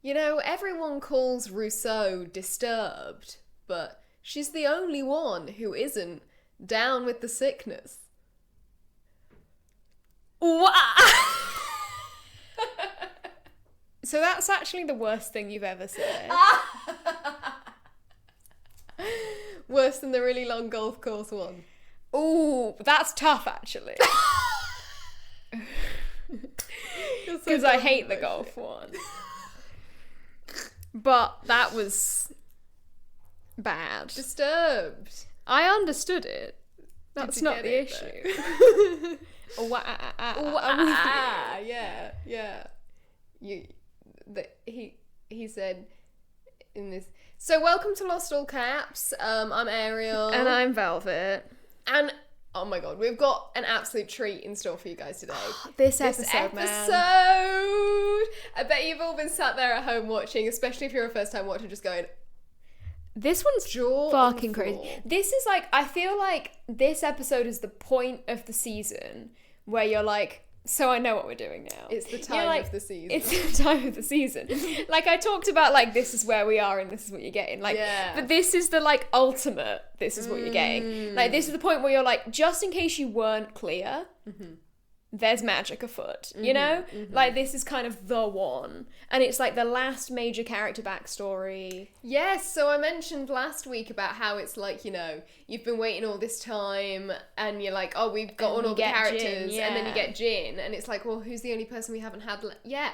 You know, everyone calls Rousseau disturbed, but she's the only one who isn't down with the sickness. So that's actually the worst thing you've ever said. Worse than the really long golf course one. Ooh, that's tough, actually. Because I hate the golf one. But that was bad. Disturbed. I understood it. That's not the issue. Yeah. He said in this. So welcome to Lost All Caps. I'm Ariel. And I'm Velvet. And oh my god, we've got an absolute treat in store for you guys today. This episode, man. I bet you've all been sat there at home watching, especially if you're a first time watcher, just going, this one's jaw fucking crazy. This is like, I feel like this episode is the point of the season where you're like, so I know what we're doing now. It's the time of the season. It's the time of the season. Like, I talked about, like, this is where we are and this is what you're getting. Like, yeah. But this is the, like, ultimate, this is what you're getting. Like, this is the point where you're like, just in case you weren't clear, there's magic afoot, you know? Like, this is kind of the one. And it's, like, the last major character backstory. Yes, so I mentioned last week about how it's like, you know, you've been waiting all this time and you're like, oh, we've got all the characters, Jin, yeah. and then you get Jin, and it's like, well, who's the only person we haven't had yet?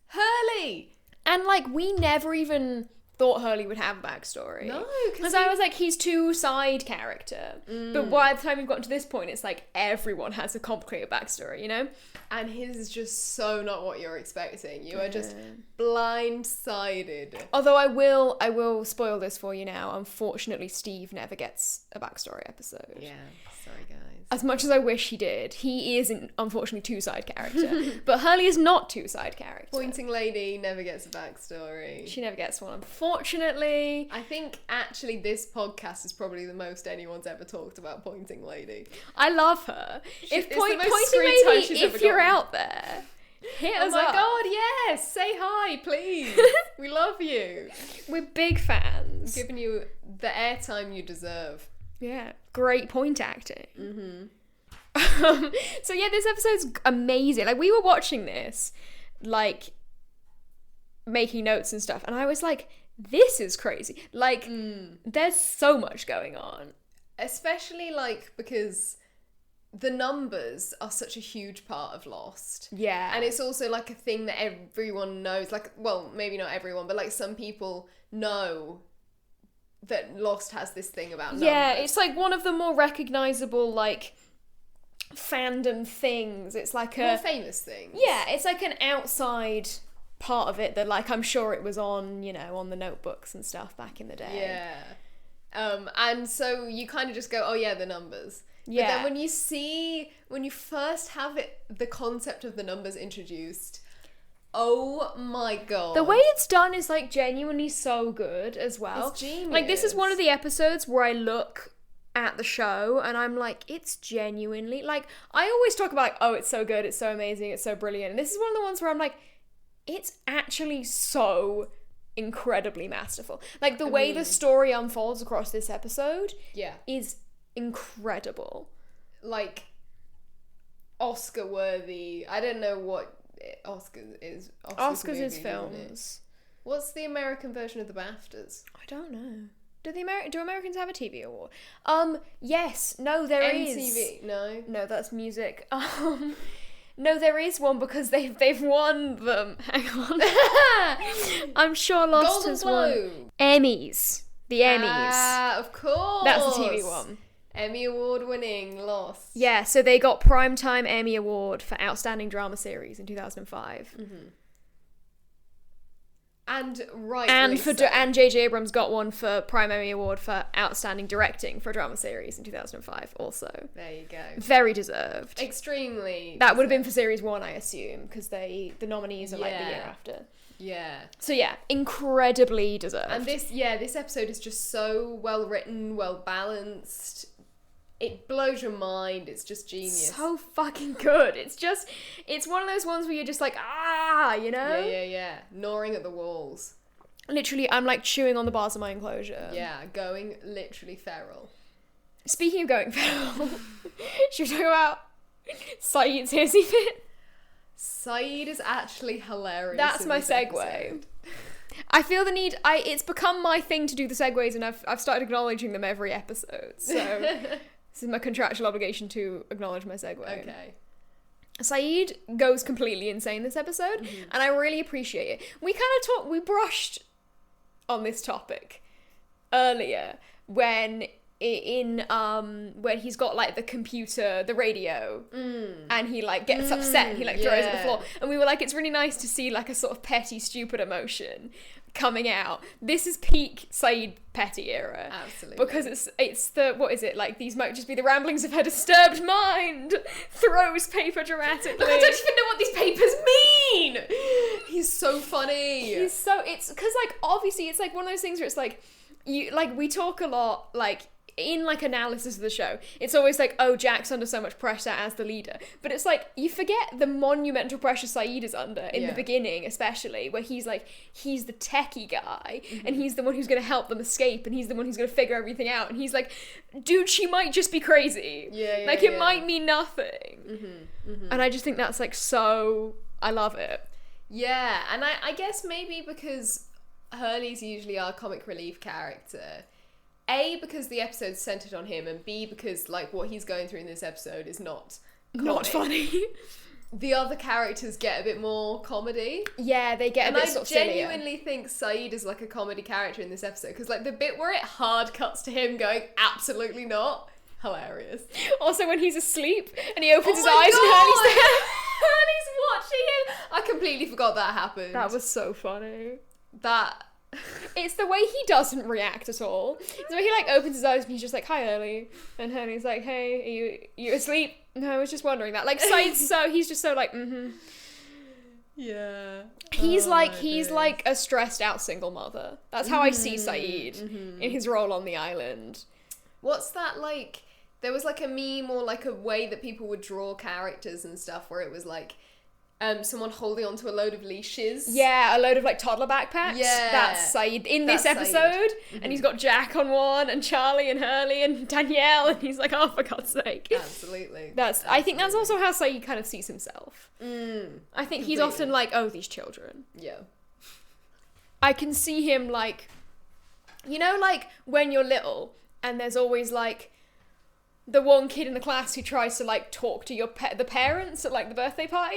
Hurley! And, like, we never even thought Hurley would have a backstory. No, because I was like, he's too side character. But by the time we've gotten to this point, it's like everyone has a complicated backstory, you know? And his is just so not what you're expecting. You are just blindsided. Although I will spoil this for you now. Unfortunately, Steve never gets a backstory episode. Yeah, sorry guys. As much as I wish he did, he is unfortunately two-side character. But Hurley is not two-side character. Pointing lady never gets a backstory. She never gets one, unfortunately. I think actually this podcast is probably the most anyone's ever talked about Pointing Lady. I love her. It's the most Pointing screen time Lady, she's if ever you're gotten. out there, hit us Oh my up. god, yes! Say hi, please. We love you. We're big fans. Giving you the airtime you deserve. Yeah, great point acting. So yeah, this episode's amazing. Like, we were watching this, like, making notes and stuff, and I was like, this is crazy. Like, there's so much going on. Especially, like, because the numbers are such a huge part of Lost. Yeah. And it's also, like, a thing that everyone knows. Like, well, maybe not everyone, but, like, some people know that Lost has this thing about numbers. Yeah, it's, like, one of the more recognisable, like, fandom things. It's like more famous things. Yeah, it's like an outside part of it that, like, I'm sure it was on, you know, on the notebooks and stuff back in the day. Yeah. And so you kind of just go, oh yeah, the numbers. Yeah. But then when you first have the concept of the numbers introduced, oh my god. The way it's done is, like, genuinely so good as well. It's genius. Like, this is one of the episodes where I look at the show and I'm like, it's genuinely, like, I always talk about, like, oh, it's so good, it's so amazing, it's so brilliant. And this is one of the ones where I'm like, it's actually so incredibly masterful. Like, the way the story unfolds across this episode is incredible. Like, Oscar worthy. I don't know what Oscars is. Oscars movies, is films. What's the American version of the BAFTAs? I don't know. Do Americans have a TV award? Yes. No, there is. MTV. No, that's music. No, there is one because they've won them. Hang on. I'm sure Lost Golden has Globe. won Emmys. The Emmys. Ah, of course. That's the TV one. Emmy Award winning Lost. Yeah, so they got Primetime Emmy Award for Outstanding Drama Series in 2005. And rightly And J.J. Abrams got one for Prime Emmy Award for Outstanding Directing for a Drama Series in 2005 also. There you go. Very deserved. Extremely. That would have been for Series 1, I assume, because the nominees are, like, the year after. Yeah. So yeah, incredibly deserved. And this episode is just so well written, well balanced. it blows your mind. It's just genius. So fucking good. It's one of those ones where you're just like, you know? Yeah. Gnawing at the walls. Literally, I'm like chewing on the bars of my enclosure. Yeah, going literally feral. Speaking of going feral, should we talk about Saeed's hissy fit? Saeed is actually hilarious. That's my segue. Episode. I feel the need. It's become my thing to do the segues, and I've started acknowledging them every episode. So this is my contractual obligation to acknowledge my segue. Okay. Saeed goes completely insane this episode, and I really appreciate it. We brushed on this topic earlier when when he's got like the computer, the radio, and he like gets upset and he like throws it at the floor, and we were like, it's really nice to see like a sort of petty, stupid emotion coming out. This is peak Saeed petty era. Absolutely. Because it's the, what is it, like, these might just be the ramblings of her disturbed mind, throws paper dramatically. I don't even know what these papers mean! He's so funny. It's because like obviously it's like one of those things where it's like we talk a lot like in like analysis of the show, it's always like, oh, Jack's under so much pressure as the leader, but it's like you forget the monumental pressure Saeed is under in the beginning, especially where he's the techie guy, and he's the one who's going to help them escape, and he's the one who's going to figure everything out, and he's like, dude, she might just be crazy, it might mean nothing, and I just think that's like so, I love it. Yeah, and I guess maybe because Hurley's usually our comic relief character, A, because the episode's centered on him, and B, because like what he's going through in this episode is not funny. The other characters get a bit more comedy. Yeah, they get a bit sort of sillier. And I genuinely think Saeed is like a comedy character in this episode, because like the bit where it hard cuts to him going, absolutely not, hilarious. Also when he's asleep and he opens his eyes and Hurley's there. Hurley's watching him. I completely forgot that happened. That was so funny. It's the way he doesn't react at all. It's the way he like opens his eyes and he's just like, hi Hurley, and Hurley's like, hey, are you asleep? No, I was just wondering that. Like Saeed's he's just so like, yeah. He's like a stressed out single mother. That's how I see Saeed in his role on the island. What's that like? There was like a meme or like a way that people would draw characters and stuff where it was like someone holding onto a load of leashes. Yeah, a load of like toddler backpacks. Yeah. That's Saeed in this episode. And he's got Jack on one, and Charlie and Hurley and Danielle, and he's like, oh, for God's sake. Absolutely. I think that's also how Saeed kind of sees himself. I think he's often like, oh, these children. Yeah. I can see him like, you know, like when you're little and there's always like the one kid in the class who tries to like talk to the parents at like the birthday party.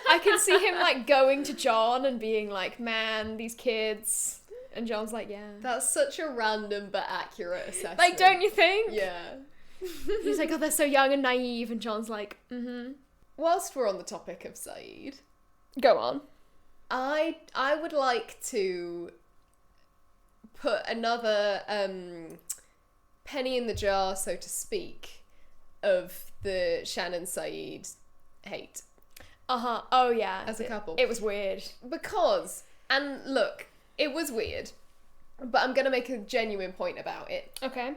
I can see him like going to John and being like, man, these kids, and John's like, yeah. That's such a random but accurate assessment. Like, don't you think? Yeah. He's like, oh, they're so young and naive, and John's like, Whilst we're on the topic of Saeed, go on. I would like to put another penny in the jar, so to speak, of the Shannon Saeed hate. Oh yeah. As a couple. It was weird. Because, and look, it was weird, but I'm gonna make a genuine point about it. Okay.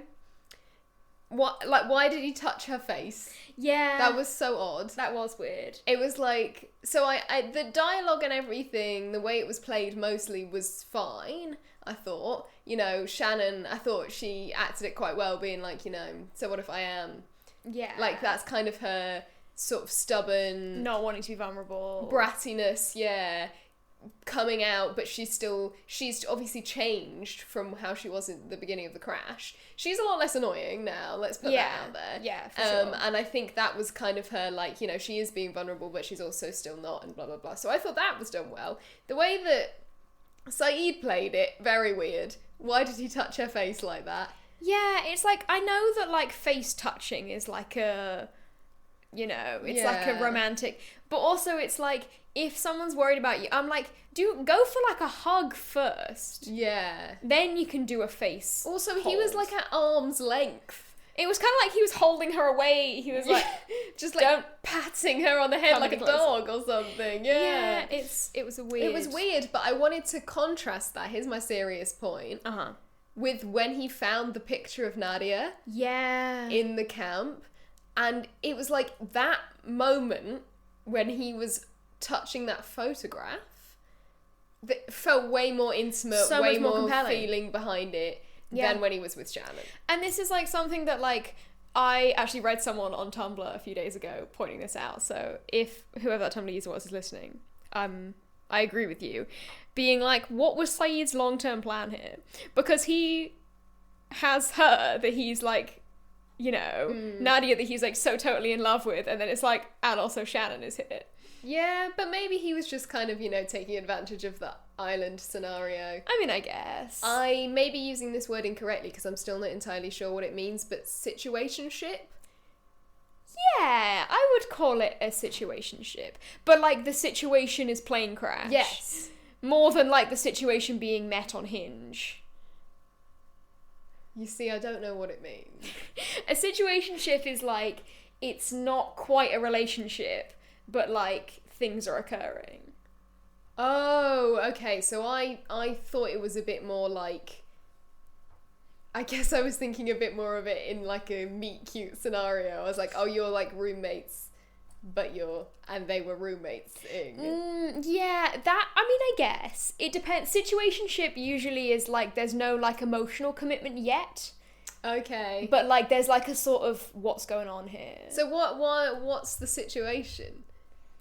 Why did he touch her face? Yeah. That was so odd. That was weird. It was like, so I the dialogue and everything, the way it was played mostly was fine, I thought. You know, Shannon, I thought she acted it quite well, being like, you know, so what if I am? Yeah. Like, that's kind of her sort of stubborn... Not wanting to be vulnerable. Brattiness, yeah. Coming out, but she's obviously changed from how she was in the beginning of the crash. She's a lot less annoying now, let's put that out there. Yeah, for sure. And I think that was kind of her, like, you know, she is being vulnerable, but she's also still not, and blah, blah, blah. So I thought that was done well. The way that Saeed played it, very weird. Why did he touch her face like that? Yeah, it's like, I know that, like, face touching is like a, you know, it's like a romantic, but also it's like, if someone's worried about you, I'm like, go for like a hug first. Yeah. Then you can do a face. Also, hold. he was like at arm's length. It was kind of like he was holding her away. He was like, just like patting her on the head like a closer. dog or something. Yeah. It was weird. It was weird, but I wanted to contrast that. Here's my serious point. with when he found the picture of Nadia in the camp. And it was like that moment when he was touching that photograph that felt way more intimate, So way much more more compelling. feeling behind it than when he was with Shannon. And this is like something that like I actually read someone on Tumblr a few days ago pointing this out. So if whoever that Tumblr user was is listening, I agree with you. Being like, what was Saeed's long-term plan here? Because he has her that he's like, you know, Nadia that he's like so totally in love with, and then it's like, and also Shannon is here. Yeah, but maybe he was just kind of, you know, taking advantage of the island scenario. I mean, I guess. I may be using this word incorrectly because I'm still not entirely sure what it means, but situationship? Yeah, I would call it a situationship. But like the situation is plane crash. Yes. More than like the situation being met on Hinge. You see, I don't know what it means. A situationship is like, it's not quite a relationship, but like things are occurring. Oh, okay. So I thought it was a bit more like, I guess I was thinking a bit more of it in like a meet cute scenario. I was like, oh, you're like roommates, and they were roommates-ing. Yeah, that, I mean, I guess. It depends. Situationship usually is like, there's no like emotional commitment yet. Okay. But like, there's like a sort of, what's going on here? So what's the situation?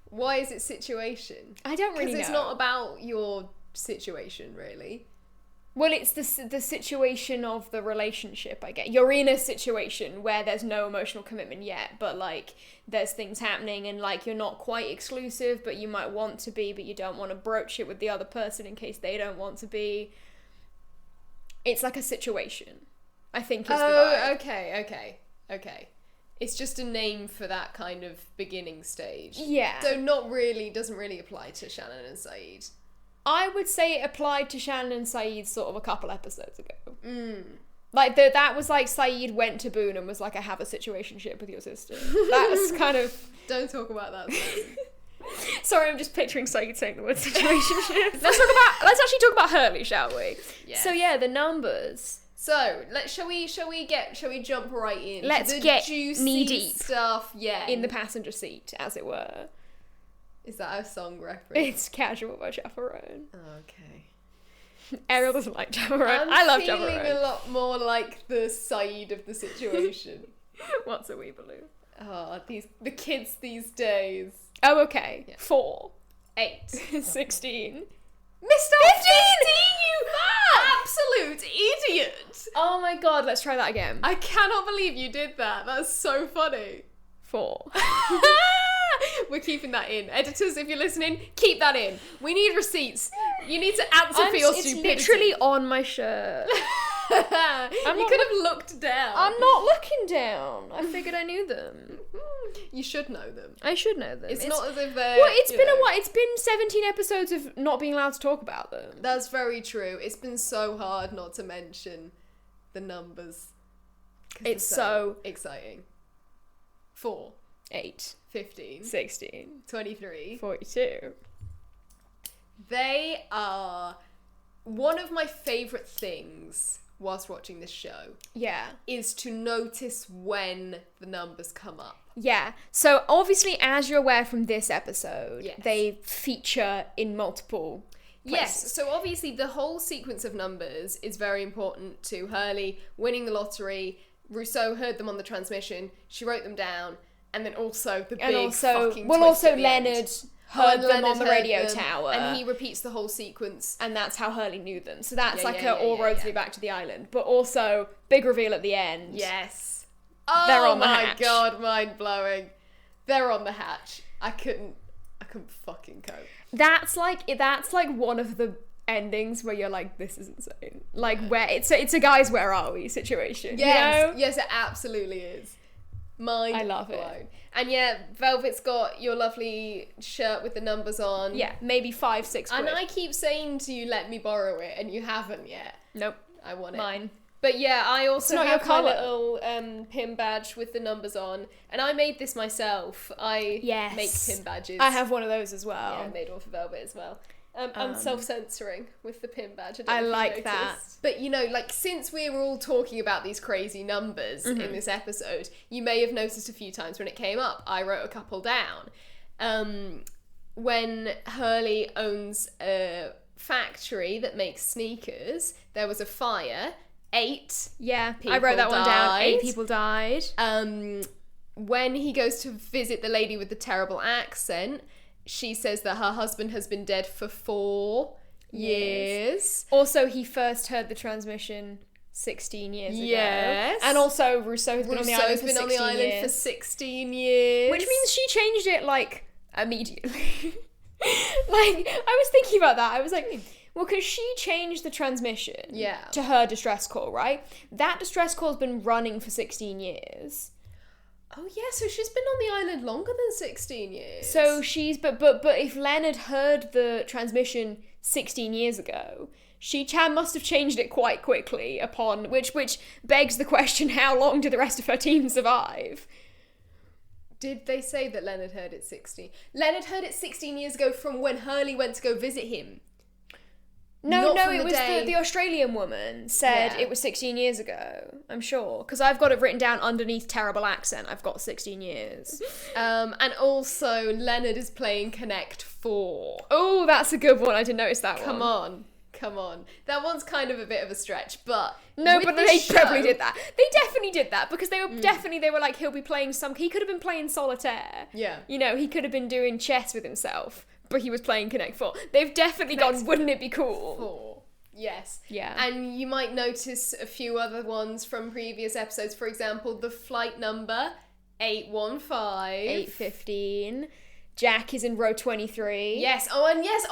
Why is it situation? I don't really know. Because it's not about your situation, really. Well, it's the situation of the relationship, I guess. You're in a situation where there's no emotional commitment yet, but, like, there's things happening and, like, you're not quite exclusive, but you might want to be, but you don't want to broach it with the other person in case they don't want to be. It's like a situation, I think is the vibe. Okay. It's just a name for that kind of beginning stage. Yeah. So doesn't really apply to Shannon and Saeed. I would say it applied to Shannon and Saeed sort of a couple episodes ago. Like, that was like Saeed went to Boone and was like, I have a situationship with your sister. That's kind of... Don't talk about that. Sorry, I'm just picturing Saeed saying the word situationship. Let's actually talk about Hurley, shall we? Yes. So yeah, the numbers. So, shall we jump right in? Let's the get juicy knee-deep stuff, yeah. in the passenger seat, as it were. Is that a song reference? It's Casual by Chaperone. Okay. Ariel doesn't like Chaperone. I love Chaperone. I'm feeling a lot more like the side of the situation. What's a Weebaloo? Oh, the kids these days. Oh, okay. Yeah. 4. 8. 16. Mr. 15, you absolute idiot! Oh my god, let's try that again. I cannot believe you did that. That's so funny. 4. We're keeping that in. Editors, if you're listening, keep that in. We need receipts. You need to answer for your stupidity. It's literally on my shirt. You could have looked down. I'm not looking down. I figured I knew them. You should know them. I should know them. It's not as if they're... Well, it's been a while. It's been 17 episodes of not being allowed to talk about them. That's very true. It's been so hard not to mention the numbers. It's so exciting. 4. 8. 15. 16. 23. 42. They are one of my favourite things whilst watching this show. Yeah. Is to notice when the numbers come up. Yeah. So obviously, as you're aware from this episode, Yes. they feature in multiple places. Yes, so obviously the whole sequence of numbers is very important to Hurley winning the lottery. Rousseau heard them on the transmission. She wrote them down. And then also the big fucking twist at the Leonard end. heard them Leonard on the heard radio them, tower. And he repeats the whole sequence. And that's how Hurley knew them. So that's Yeah, all roads lead back to the island. But also, big reveal at the end. Yes. They're Oh on the my hatch. god, mind blowing. They're on the hatch. I couldn't fucking cope. That's like one of the endings where you're like, this is insane. Like, where it's a guys, where are we situation. Yes, you know? yes, it absolutely is. I love it. blown. And yeah, Velvet's got your lovely shirt with the numbers on. Yeah, maybe 5-6 quid. And I keep saying to you, let me borrow it, and you haven't yet. Nope. I want it. Mine. But yeah, I also not have your my colour. little pin badge with the numbers on, and I made this myself. I Yes. make pin badges. I have one of those as well. Yeah, I made one for Velvet as well. And self-censoring with the pin badge. I like that. But, you know, like, since we were all talking about these crazy numbers in this episode, you may have noticed a few times when it came up, I wrote a couple down. When Hurley owns a factory that makes sneakers, there was a fire. 8 people I wrote that one down. 8 people died. When he goes to visit the lady with the terrible accent, she says that her husband has been dead for 4 years. Also, he first heard the transmission 16 years ago. Yes. And also, Rousseau has been on the island for 16 years. Which means she changed it, like, immediately. Like, I was thinking about that. I was like, well, because she changed the transmission to her distress call, right? That distress call's been running for 16 years. Oh yeah, so she's been on the island longer than 16 years. So she's but if Leonard heard the transmission 16 years ago, she must have changed it quite quickly upon which begs the question: how long did the rest of her team survive? Did they say that Leonard heard it 16? Leonard heard it 16 years ago from when Hurley went to go visit him. No, it was the Australian woman said it was 16 years ago, I'm sure. Because I've got it written down underneath terrible accent. I've got 16 years. And also, Leonard is playing Connect 4. Oh, that's a good one. I didn't notice that one. Come on. That one's kind of a bit of a stretch, but... No, but they definitely did that. They definitely did that, because they were like, he'll be playing he could have been playing solitaire. Yeah. You know, he could have been doing chess with himself. But he was playing Connect 4. They've definitely gone, wouldn't it be cool? 4. Yes. Yeah. And you might notice a few other ones from previous episodes. For example, the flight number 815. 815. Jack is in row 23. Yes. Oh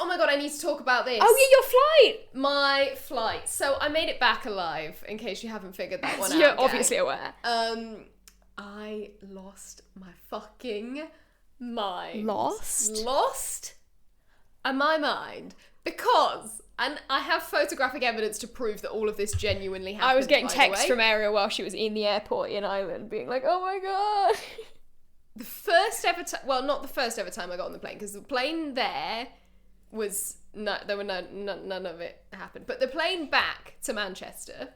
my god, I need to talk about this. Oh yeah, your flight! My flight. So I made it back alive, in case you haven't figured that one out. You're obviously aware. I lost my fucking mind. Lost my mind, because, and I have photographic evidence to prove that all of this genuinely happened. I was getting texts from Ariel while she was in the airport in Ireland being like, oh my god. The first ever time, well, not the first ever time I got on the plane, because the plane there was, none of it happened, but the plane back to Manchester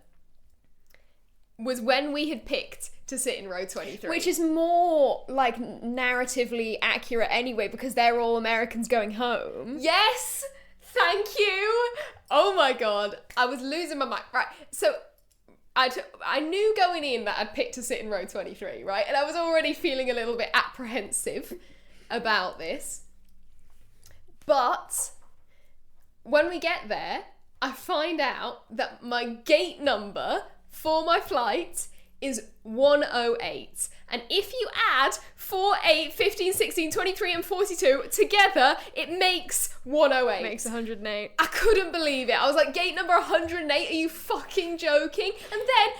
was when we had picked to sit in row 23. Which is more, like, narratively accurate anyway, because they're all Americans going home. Yes! Thank you! Oh my god. I was losing my mind. Right, so I knew going in that I'd picked to sit in row 23, right? And I was already feeling a little bit apprehensive about this. But when we get there, I find out that my gate number for my flight is 108. And if you add 4, 8, 15, 16, 23 and 42 together, it makes 108. Makes 108. I couldn't believe it. I was like, gate number 108, are you fucking joking? And then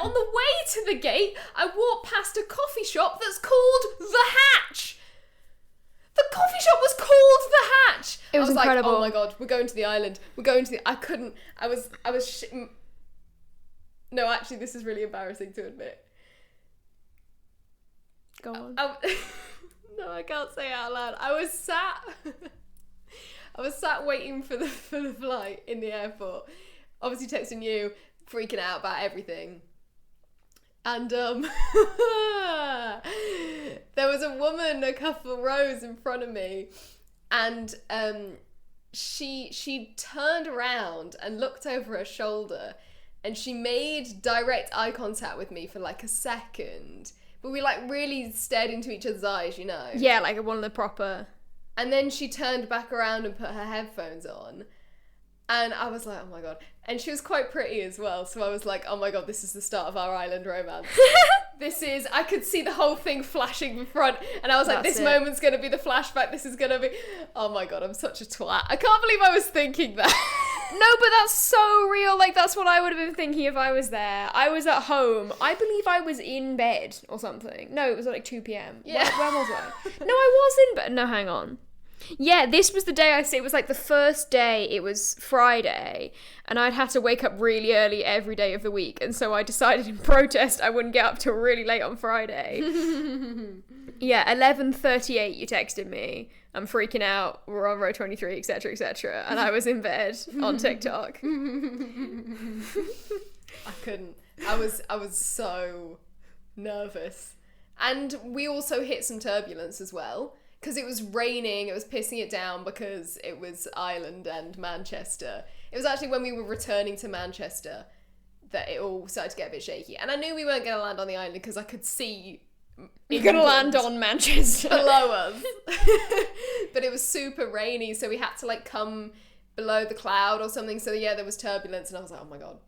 on the way to the gate, I walked past a coffee shop that's called The Hatch. The coffee shop was called The Hatch. It was incredible. Like, oh my god, we're going to the island. No, actually, this is really embarrassing to admit. Go on. No, I can't say it out loud. I was sat waiting for the flight in the airport. Obviously texting you, freaking out about everything. And there was a woman a couple rows in front of me, and she turned around and looked over her shoulder, and she made direct eye contact with me for like a second. But we like really stared into each other's eyes, you know? Yeah, like one of the proper... And then she turned back around and put her headphones on. And I was like, oh my god. And she was quite pretty as well. So I was like, oh my god, this is the start of our island romance. I could see the whole thing flashing in front. And I was like, this moment's going to be the flashback. This is going to be... Oh my god, I'm such a twat. I can't believe I was thinking that. No, but that's so real. Like, that's what I would have been thinking if I was there. I was at home. I believe I was in bed or something. No, it was like 2 p.m. Yeah. Where was I? No, I was in bed. No, hang on. Yeah, this was the day it was like the first day, it was Friday, and I'd have to wake up really early every day of the week, and so I decided in protest I wouldn't get up till really late on Friday. Yeah, 11:38 you texted me, I'm freaking out, we're on row 23, etc, etc, and I was in bed on TikTok. I couldn't. I was so nervous. And we also hit some turbulence as well. Because it was raining, it was pissing it down because it was Ireland and Manchester. It was actually when we were returning to Manchester that it all started to get a bit shaky. And I knew we weren't going to land on the island because I could see You're going to land on Manchester. below us. But it was super rainy, so we had to like come below the cloud or something. So yeah, there was turbulence and I was like, oh my god.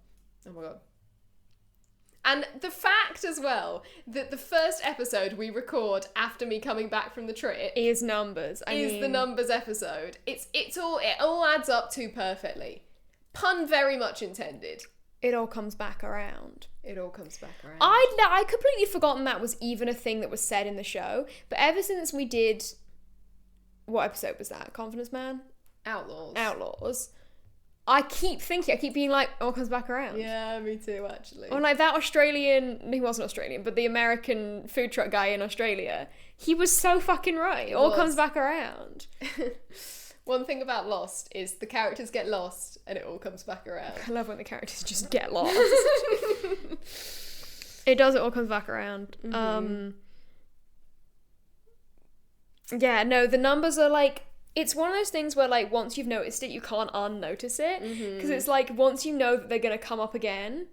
And the fact as well that the first episode we record after me coming back from the trip is numbers. The numbers episode. It all adds up too perfectly. Pun very much intended. It all comes back around. I I completely forgotten that was even a thing that was said in the show. But ever since we did, what episode was that? Confidence Man? Outlaws. I keep being like, all comes back around. Yeah, me too, actually. Or like that Australian, he wasn't Australian, but the American food truck guy in Australia, he was so fucking right. It all comes back around. One thing about Lost is the characters get lost and it all comes back around. I love when the characters just get lost. It all comes back around. Mm-hmm. Yeah, no, the numbers are like, it's one of those things where, like, once you've noticed it, you can't unnotice it. Because it's like, once you know that they're going to come up again,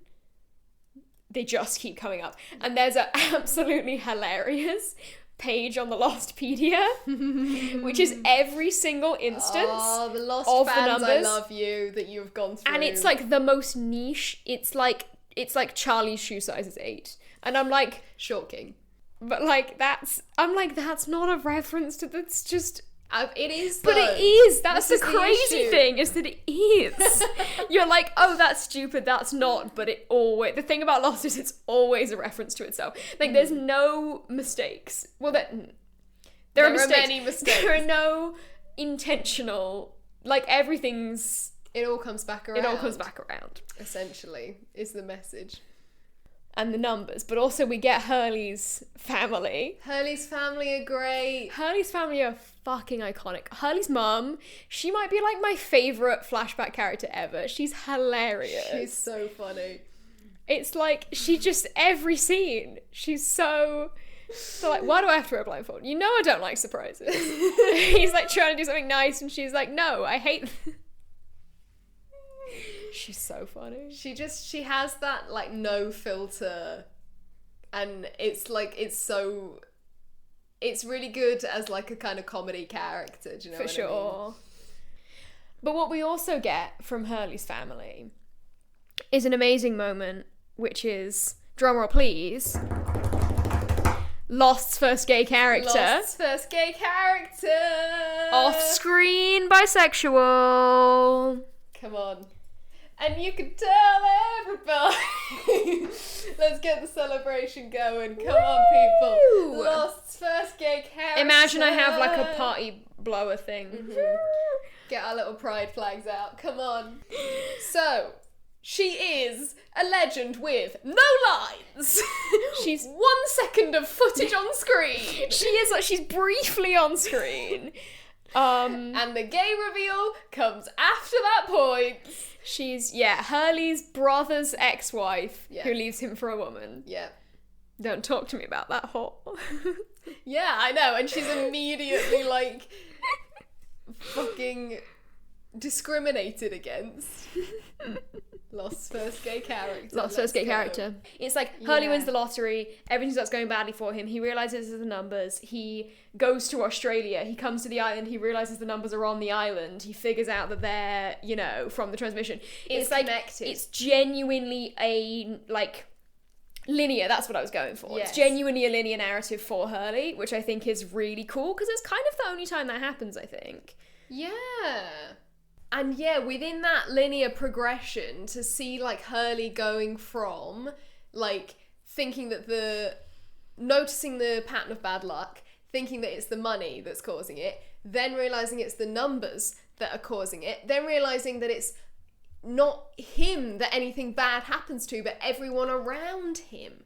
they just keep coming up. And there's an absolutely hilarious page on the Lostpedia, which is every single instance the Lost of fans, the numbers. I love you, that you've gone through. And it's, like, the most niche. It's like Charlie's shoe size is 8. And I'm like... Shocking. But, like, that's not a reference to... That's just... It is, though. But it is. That's the crazy thing, is that it is. You're like, oh, that's stupid, that's not, but it always... The thing about Lost is it's always a reference to itself. Like, there's no mistakes. Well, there are mistakes. Many mistakes. There are no intentional... Like, everything's... It all comes back around. It all comes back around. Essentially, is the message. And the numbers, but also we get Hurley's family. Hurley's family are great. Hurley's family are fucking iconic. Hurley's mum, she might be like my favourite flashback character ever. She's hilarious. She's so funny. It's like, she just, every scene, she's so like, why do I have to wear a blindfold? You know I don't like surprises. He's like trying to do something nice and she's like, no, I hate She's so funny. She has that, like, no filter, and it's like, it's really good as, like, a kind of comedy character, do you know what I mean? For sure. But what we also get from Hurley's family is an amazing moment, which is, drumroll please, Lost's first gay character. Off-screen bisexual. Come on. And you can tell everybody. Let's get the celebration going. Come on, people. Lost's first gay character. Imagine I have like a party blower thing. Mm-hmm. Get our little pride flags out. Come on. So, she is a legend with no lines. She's 1 second of footage on screen. She's briefly on screen. And the gay reveal comes after that point. She's, Hurley's brother's ex-wife who leaves him for a woman. Yeah. Don't talk to me about that whore. Yeah, I know. And she's immediately, like, fucking discriminated against. Lost's first gay character. Lost's first gay character. It's like, Hurley wins the lottery, everything starts going badly for him, he realises the numbers, he goes to Australia, he comes to the island, he realises the numbers are on the island, he figures out that they're, from the transmission. It's like, connected. It's genuinely a, like, linear, that's what I was going for. Yes. It's genuinely a linear narrative for Hurley, which I think is really cool, because it's kind of the only time that happens, I think. Yeah. And within that linear progression, to see, like, Hurley going from, like, noticing the pattern of bad luck, thinking that it's the money that's causing it, then realising it's the numbers that are causing it, then realising that it's not him that anything bad happens to, but everyone around him.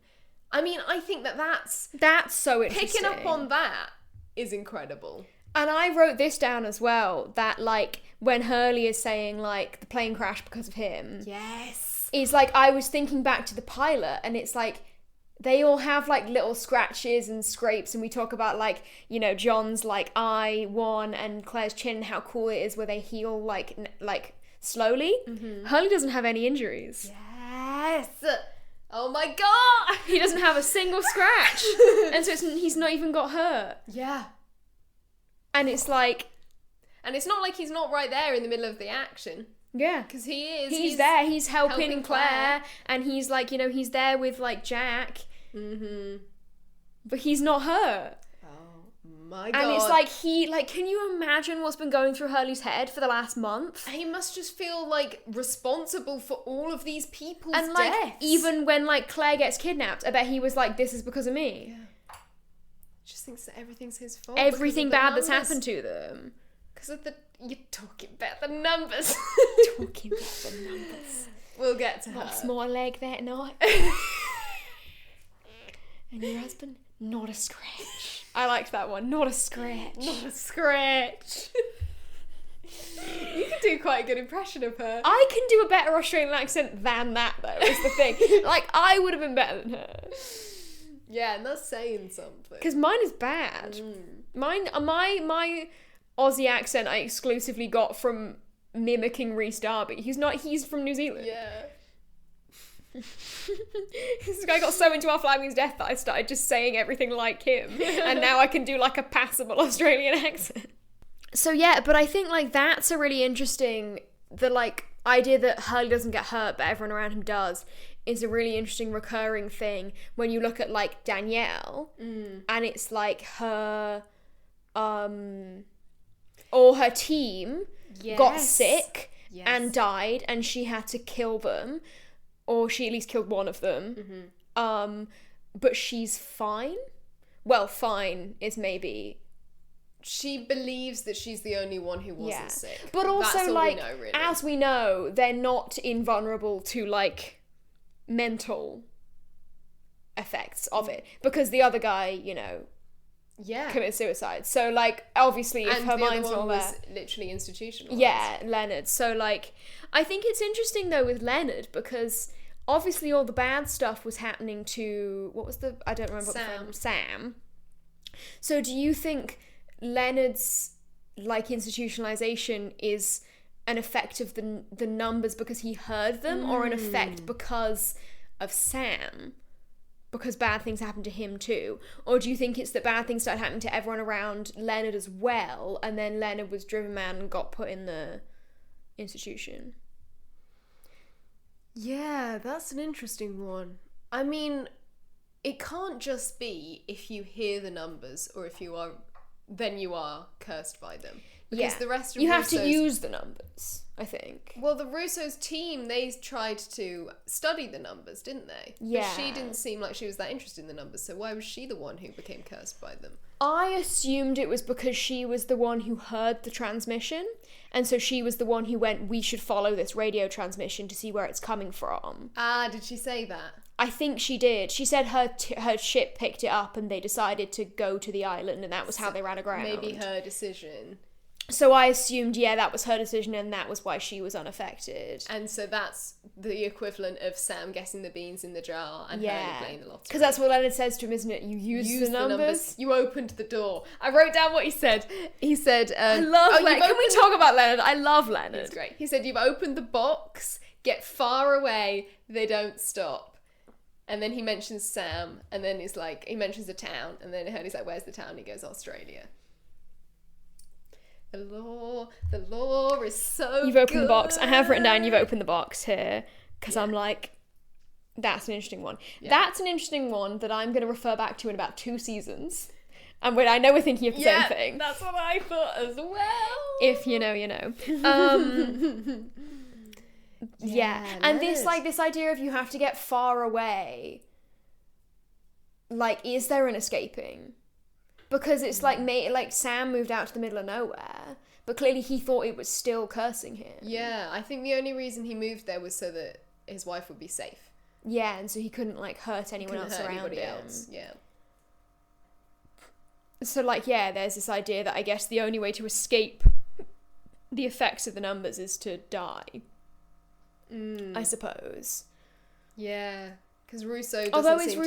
I mean, I think that's so interesting. Picking up on that is incredible. And I wrote this down as well, that, like, when Hurley is saying, like, the plane crashed because of him. Yes. It's like, I was thinking back to the pilot, and it's like, they all have, like, little scratches and scrapes, and we talk about, like, you know, John's, like, eye one and Claire's chin, how cool it is where they heal, like slowly. Mm-hmm. Hurley doesn't have any injuries. Yes. Oh my god! He doesn't have a single scratch. And so he's not even got hurt. Yeah. And it's like... And it's not like he's not right there in the middle of the action. Yeah. Because he is. He's there. He's helping Claire. And he's like, you know, he's there with, like, Jack. Mm-hmm. But he's not hurt. My God. And it's like, can you imagine what's been going through Hurley's head for the last month? He must just feel, like, responsible for all of these people's deaths. And, like, even when, like, Claire gets kidnapped, I bet he was like, this is because of me. Yeah. Just thinks that everything's his fault. Everything bad that's happened to them. Because of you're talking about the numbers. Talking about the numbers. We'll get to her. Lost more leg that night. And your husband, not a scratch. I liked that one. Not a scratch. Not a scratch. You can do quite a good impression of her. I can do a better Australian accent than that, though, is the thing. Like, I would have been better than her. Yeah, and that's saying something. Because mine is bad. My Aussie accent I exclusively got from mimicking Rhys Darby. He's from New Zealand. Yeah. This guy got so into Our Flag Means Death that I started just saying everything like him, and now I can do like a passable Australian accent. So yeah, but I think like that's a really interesting, the like idea that Hurley doesn't get hurt but everyone around him does is a really interesting recurring thing when you look at like Danielle, and it's like her or her team got sick and died and she had to kill them. Or she at least killed one of them. Mm-hmm. But she's fine. Well, fine is maybe... She believes that she's the only one who wasn't sick. But also, that's all like, we know, really. as we know, they're not invulnerable to, like, mental effects of it. Because the other guy, you know, committed suicide. So, like, obviously, if her mind's not there... was literally institutionalized. Yeah, Leonard. So, like, I think it's interesting, though, with Leonard, because... Obviously, all the bad stuff was happening to... What was the... I don't remember what the friend... Sam. So do you think Leonard's, like, institutionalization is an effect of the numbers because he heard them, or an effect because of Sam? Because bad things happened to him too? Or do you think it's that bad things started happening to everyone around Leonard as well, and then Leonard was driven mad and got put in the institution? Yeah, that's an interesting one. I mean, it can't just be if you hear the numbers or if you are, then you are cursed by them. Because the rest of you have to use the numbers, I think. Well, the Russo's team, they tried to study the numbers, didn't they? Yeah. But she didn't seem like she was that interested in the numbers, so why was she the one who became cursed by them? I assumed it was because she was the one who heard the transmission, and so she was the one who went, we should follow this radio transmission to see where it's coming from. Ah, did she say that? I think she did. She said her ship picked it up and they decided to go to the island, and that was how they ran aground. Maybe her decision. So I assumed, that was her decision, and that was why she was unaffected. And so that's the equivalent of Sam getting the beans in the jar and Hurley playing the lottery. Because that's what Leonard says to him, isn't it? You use the numbers. You opened the door. I wrote down what he said. He said... I love Leonard. Can we talk about Leonard? I love Leonard. It's great. He said, you've opened the box, get far away, they don't stop. And then he mentions Sam, and then he's like, he mentions the town, and then Hurley's like, where's the town? He goes, Australia. The law is so You've opened the box. I have written down you've opened the box here, because I'm like, that's an interesting one. Yeah. That's an interesting one that I'm going to refer back to in about 2 seasons. And when I know we're thinking of the same thing. That's what I thought as well. If you know, you know. And this idea of you have to get far away. Like, is there an escaping? because it's like Sam moved out to the middle of nowhere, but clearly he thought it was still cursing him. Yeah, I think the only reason he moved there was so that his wife would be safe. Yeah, and so he couldn't like hurt anyone else around him. Yeah. So like, yeah, there's this idea that I guess the only way to escape the effects of the numbers is to die. I suppose. Yeah, because Rousseau doesn't Although seem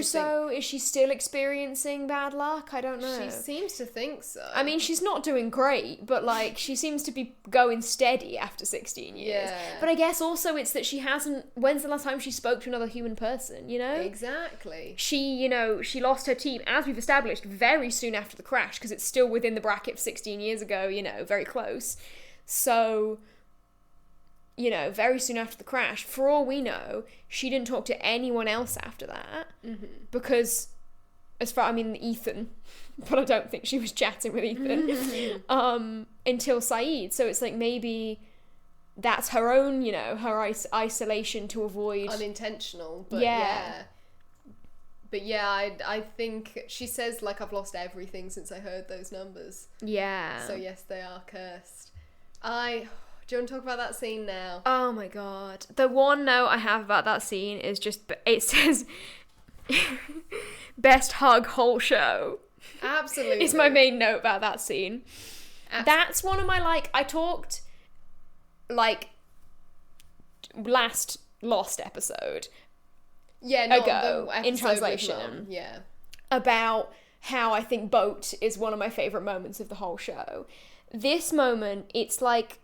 is she still experiencing bad luck? I don't know. She seems to think so. I mean, she's not doing great, but like she seems to be going steady after 16 years. Yeah. But I guess also it's that she hasn't. When's the last time she spoke to another human person? You know. Exactly. She lost her team, as we've established, very soon after the crash, because it's still within the bracket of 16 years ago. You know, very close. So, you know, very soon after the crash, for all we know, she didn't talk to anyone else after that. Because, Ethan, but I don't think she was chatting with Ethan, until Saeed. So it's like maybe that's her own, you know, her isolation to avoid... Unintentional, but yeah. But yeah, I think she says, like, I've lost everything since I heard those numbers. Yeah. So yes, they are cursed. Do you want to talk about that scene now? Oh my god. The one note I have about that scene is just, it says, best hug whole show. Absolutely. Is my main note about that scene. That's one of my, like, I talked, like, last Lost episode. Yeah, not ago, the in episode translation. with Mum. Yeah. About how I think Boat is one of my favourite moments of the whole show. This moment, it's like,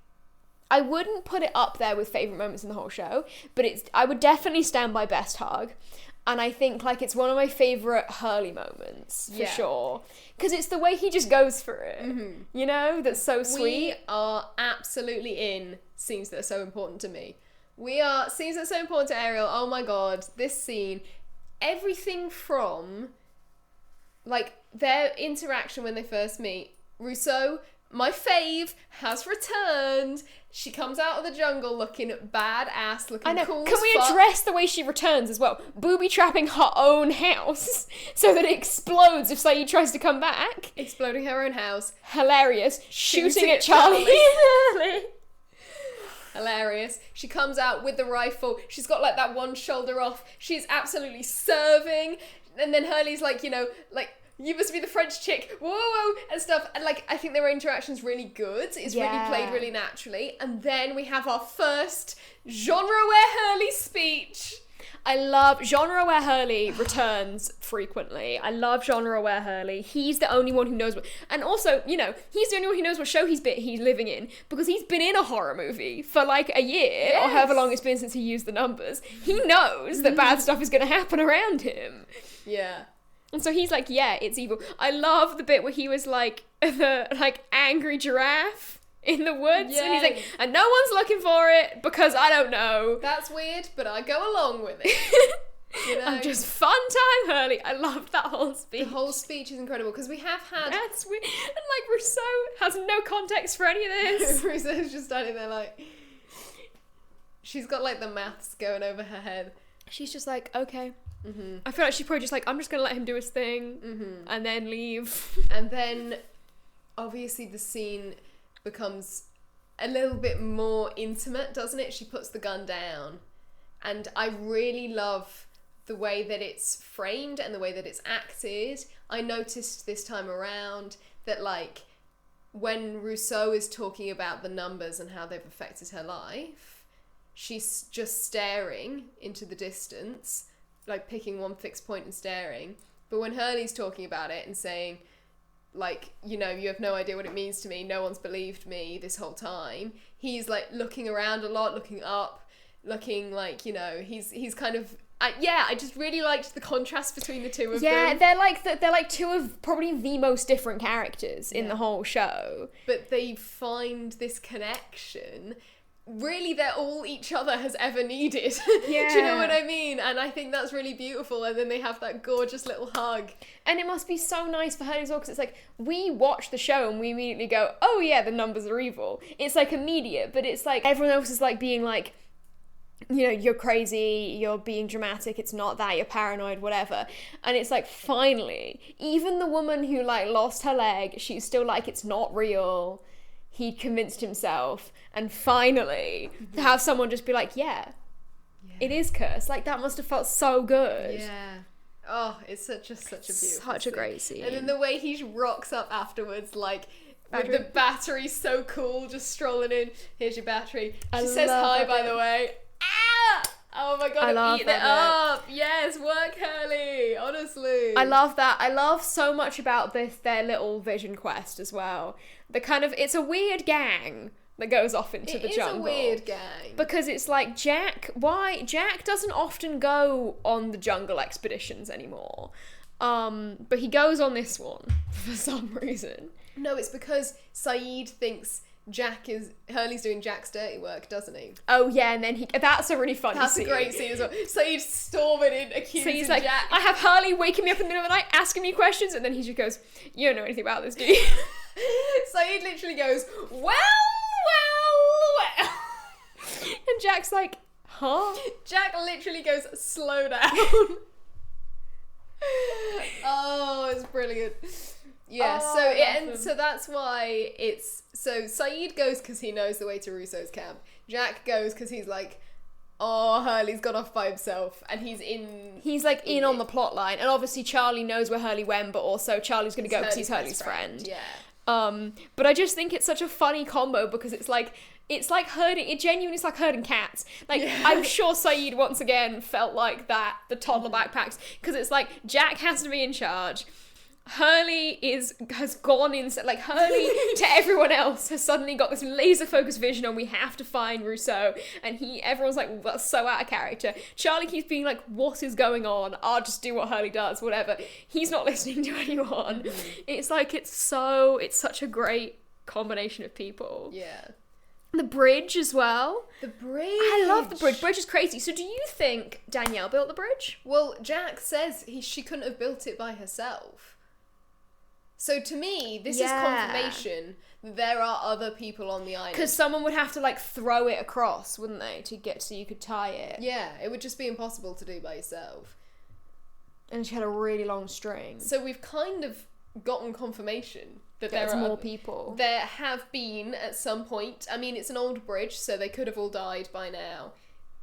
I wouldn't put it up there with favourite moments in the whole show, but I would definitely stand by best hug. And I think, like, it's one of my favourite Hurley moments, for sure. Because it's the way he just goes for it, you know? That's so sweet. We are absolutely in scenes that are so important to me. We are scenes that are so important to Ariel. Oh my god, this scene. Everything from, like, their interaction when they first meet. Rousseau, my fave, has returned. She comes out of the jungle looking badass, looking cool Can we address the way she returns as well? Booby trapping her own house so that it explodes if Saeed tries to come back. Exploding her own house. Hilarious. Shooting at Charlie. Hilarious. She comes out with the rifle. She's got, like, that one shoulder off. She's absolutely serving. And then Hurley's like, you know, like, you must be the French chick, whoa, and stuff. And, like, I think their interaction's really good. It's really played really naturally. And then we have our first genre-aware Hurley speech. I love genre-aware Hurley returns frequently. I love genre-aware Hurley. He's the only one who knows what... And also, you know, he's the only one who knows what show he's living in, because he's been in a horror movie for, like, a year, or however long it's been since he used the numbers. He knows that bad stuff is going to happen around him. Yeah. And so he's like, yeah, it's evil. I love the bit where he was like, the, like, angry giraffe in the woods. Yeah. And he's like, and no one's looking for it because I don't know. That's weird, but I go along with it. You know? I'm just fun time, Hurley. I loved that whole speech. The whole speech is incredible because we have had... That's weird. And, like, Rousseau has no context for any of this. Rousseau's just standing there like... She's got, like, the maths going over her head. She's just like, okay. I feel like she's probably just like, I'm just going to let him do his thing and then leave. And then, obviously, the scene becomes a little bit more intimate, doesn't it? She puts the gun down. And I really love the way that it's framed and the way that it's acted. I noticed this time around that, like, when Rousseau is talking about the numbers and how they've affected her life, she's just staring into the distance, like picking one fixed point and staring. But when Hurley's talking about it and saying, like, you know, you have no idea what it means to me, no one's believed me this whole time, he's, like, looking around a lot, looking up, looking like, you know, he's kind of... I just really liked the contrast between the two of them. Yeah, they're like two of probably the most different characters in the whole show. But they find this connection. Really, they're all each other has ever needed. Yeah. Do you know what I mean? And I think that's really beautiful. And then they have that gorgeous little hug. And it must be so nice for her as well, because it's like, we watch the show and we immediately go, oh yeah, the numbers are evil. It's like immediate, but it's like everyone else is like being like, you know, you're crazy, you're being dramatic, it's not that, you're paranoid, whatever. And it's like, finally, even the woman who like lost her leg, she's still like, it's not real. He convinced himself. And finally, to have someone just be like, yeah, it is cursed. Like, that must have felt so good. Yeah. Oh, it's such a beautiful Such a great scene. And then the way he rocks up afterwards, like, with the battery so cool, just strolling in. Here's your battery. She says hi, by the way. Ah! Oh my god, I'm eating it up. Yes, work, Hurley. Honestly. I love that. I love so much about their little vision quest as well. The kind of, it's a weird gang that goes off into the jungle. It's a weird gang. Because it's like, Jack doesn't often go on the jungle expeditions anymore. But he goes on this one for some reason. No, it's because Saeed thinks Hurley's doing Jack's dirty work, doesn't he? Oh yeah, and then that's a really funny scene. That's a great scene as well. Saeed's storming in, accusing He's like, Jack. I have Hurley waking me up in the middle of the night, asking me questions, and then he just goes, you don't know anything about this, do you? Saeed literally goes, well. And Jack's like, huh? Jack literally goes, slow down. Oh, it's brilliant. Yeah, so that's why so Saeed goes because he knows the way to Russo's camp. Jack goes because he's like, oh, Hurley's gone off by himself, and he's like in on the plot line, and obviously Charlie knows where Hurley went, but also Charlie's gonna go because he's Hurley's friend. Yeah. But I just think it's such a funny combo because it's like herding, it genuinely is like herding cats. Like, I'm sure Saeed once again felt like that, the toddler backpacks, because it's like, Jack has to be in charge. Hurley has gone inside, like, Hurley to everyone else has suddenly got this laser focused vision on, we have to find Russo, and everyone's like, well, that's so out of character. Charlie keeps being like, what is going on? I'll just do what Hurley does, whatever. He's not listening to anyone. It's like, it's such a great combination of people. Yeah. The bridge as well. The bridge. I love the bridge. Bridge is crazy. So do you think Danielle built the bridge? Well, Jack says she couldn't have built it by herself. So to me, this is confirmation that there are other people on the island. Because someone would have to like throw it across, wouldn't they, to get so you could tie it. Yeah, it would just be impossible to do by yourself. And she had a really long string. So we've kind of gotten confirmation that there's more people. There have been at some point. I mean, it's an old bridge, so they could have all died by now.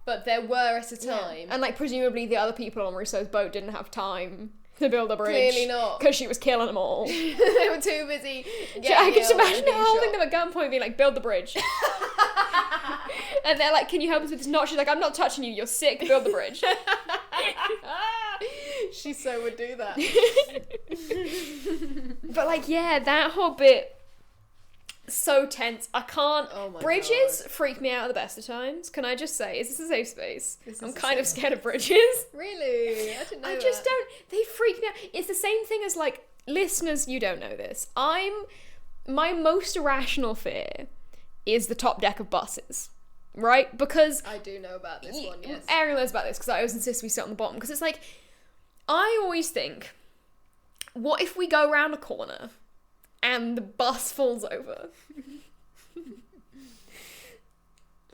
But there were at a time. Yeah. And like presumably the other people on Russo's boat didn't have time to build a bridge. Clearly not. Because she was killing them all. They were too busy. I can just imagine her holding them at gunpoint being like, build the bridge. And they're like, can you help us with this knot? She's like, I'm not touching you, you're sick, build the bridge. She so would do that. But like, yeah, that whole bit, so tense. I can't. Oh my bridges God. freak me out at the best of times. Can I just say, is this a safe space? I'm kind of safe scared of bridges. Really? I didn't know I just don't. They freak me out. It's the same thing as like, listeners, you don't know this. My most irrational fear is the top deck of buses. Right? Because I do know about this one, yes. Ariel knows about this because I always insist we sit on the bottom. Because it's like, I always think, what if we go around a corner and the bus falls over?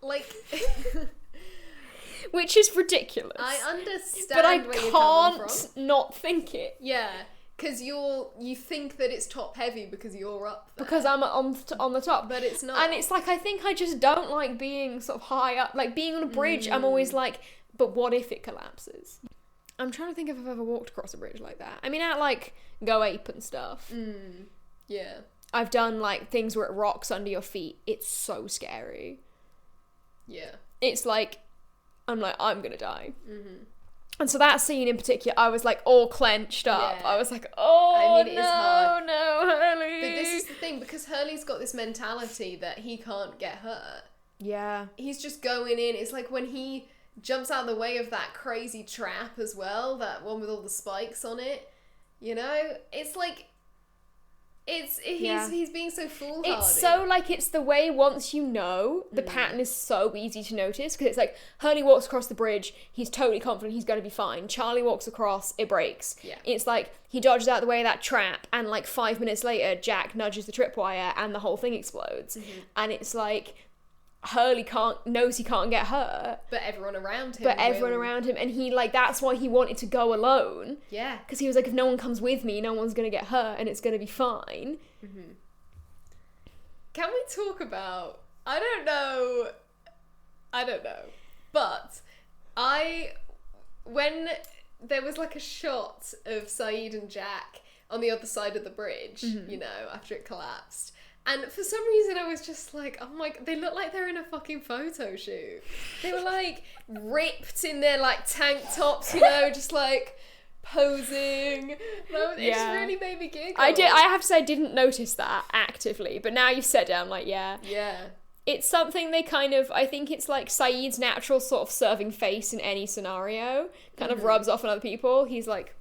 Like, which is ridiculous. I understand, but I where you're coming from. Not think it. Yeah, because you think that it's top heavy because you're up there. Because I'm on the top, but it's not. And it's like, I think I just don't like being sort of high up, like being on a bridge. I'm always like, but what if it collapses? I'm trying to think if I've ever walked across a bridge like that. I mean, at like Go Ape and stuff. Yeah. I've done like things where it rocks under your feet. It's so scary. Yeah. It's like, I'm gonna die. And so that scene in particular, I was like all clenched up. Yeah. I was like, oh, I mean, it is hard. no, Hurley. But this is the thing, because Hurley's got this mentality that he can't get hurt. Yeah. He's just going in. It's like when he jumps out of the way of that crazy trap as well, that one with all the spikes on it, you know? It's like, he's being so foolhardy. It's so like, it's the way once you know, the pattern is so easy to notice, because it's like, Hurley walks across the bridge, he's totally confident he's going to be fine. Charlie walks across, it breaks. Yeah. It's like, he dodges out of the way of that trap, and like 5 minutes later, Jack nudges the tripwire, and the whole thing explodes. And it's like, Hurley knows he can't get hurt. But everyone around him And he, like, that's why he wanted to go alone. Yeah. Because he was like, if no one comes with me, no one's going to get hurt and it's going to be fine. Mm-hmm. Can we talk about... I don't know. But when there was like a shot of Saeed and Jack on the other side of the bridge, you know, after it collapsed. And for some reason I was just like, oh my, they look like they're in a fucking photo shoot. They were like ripped in their like tank tops, you know, just like posing. No, it just really made me giggle. I have to say I didn't notice that actively, but now you've said it, I'm like, yeah. It's something they kind of, I think it's like Saeed's natural sort of serving face in any scenario kind of rubs off on other people. He's like...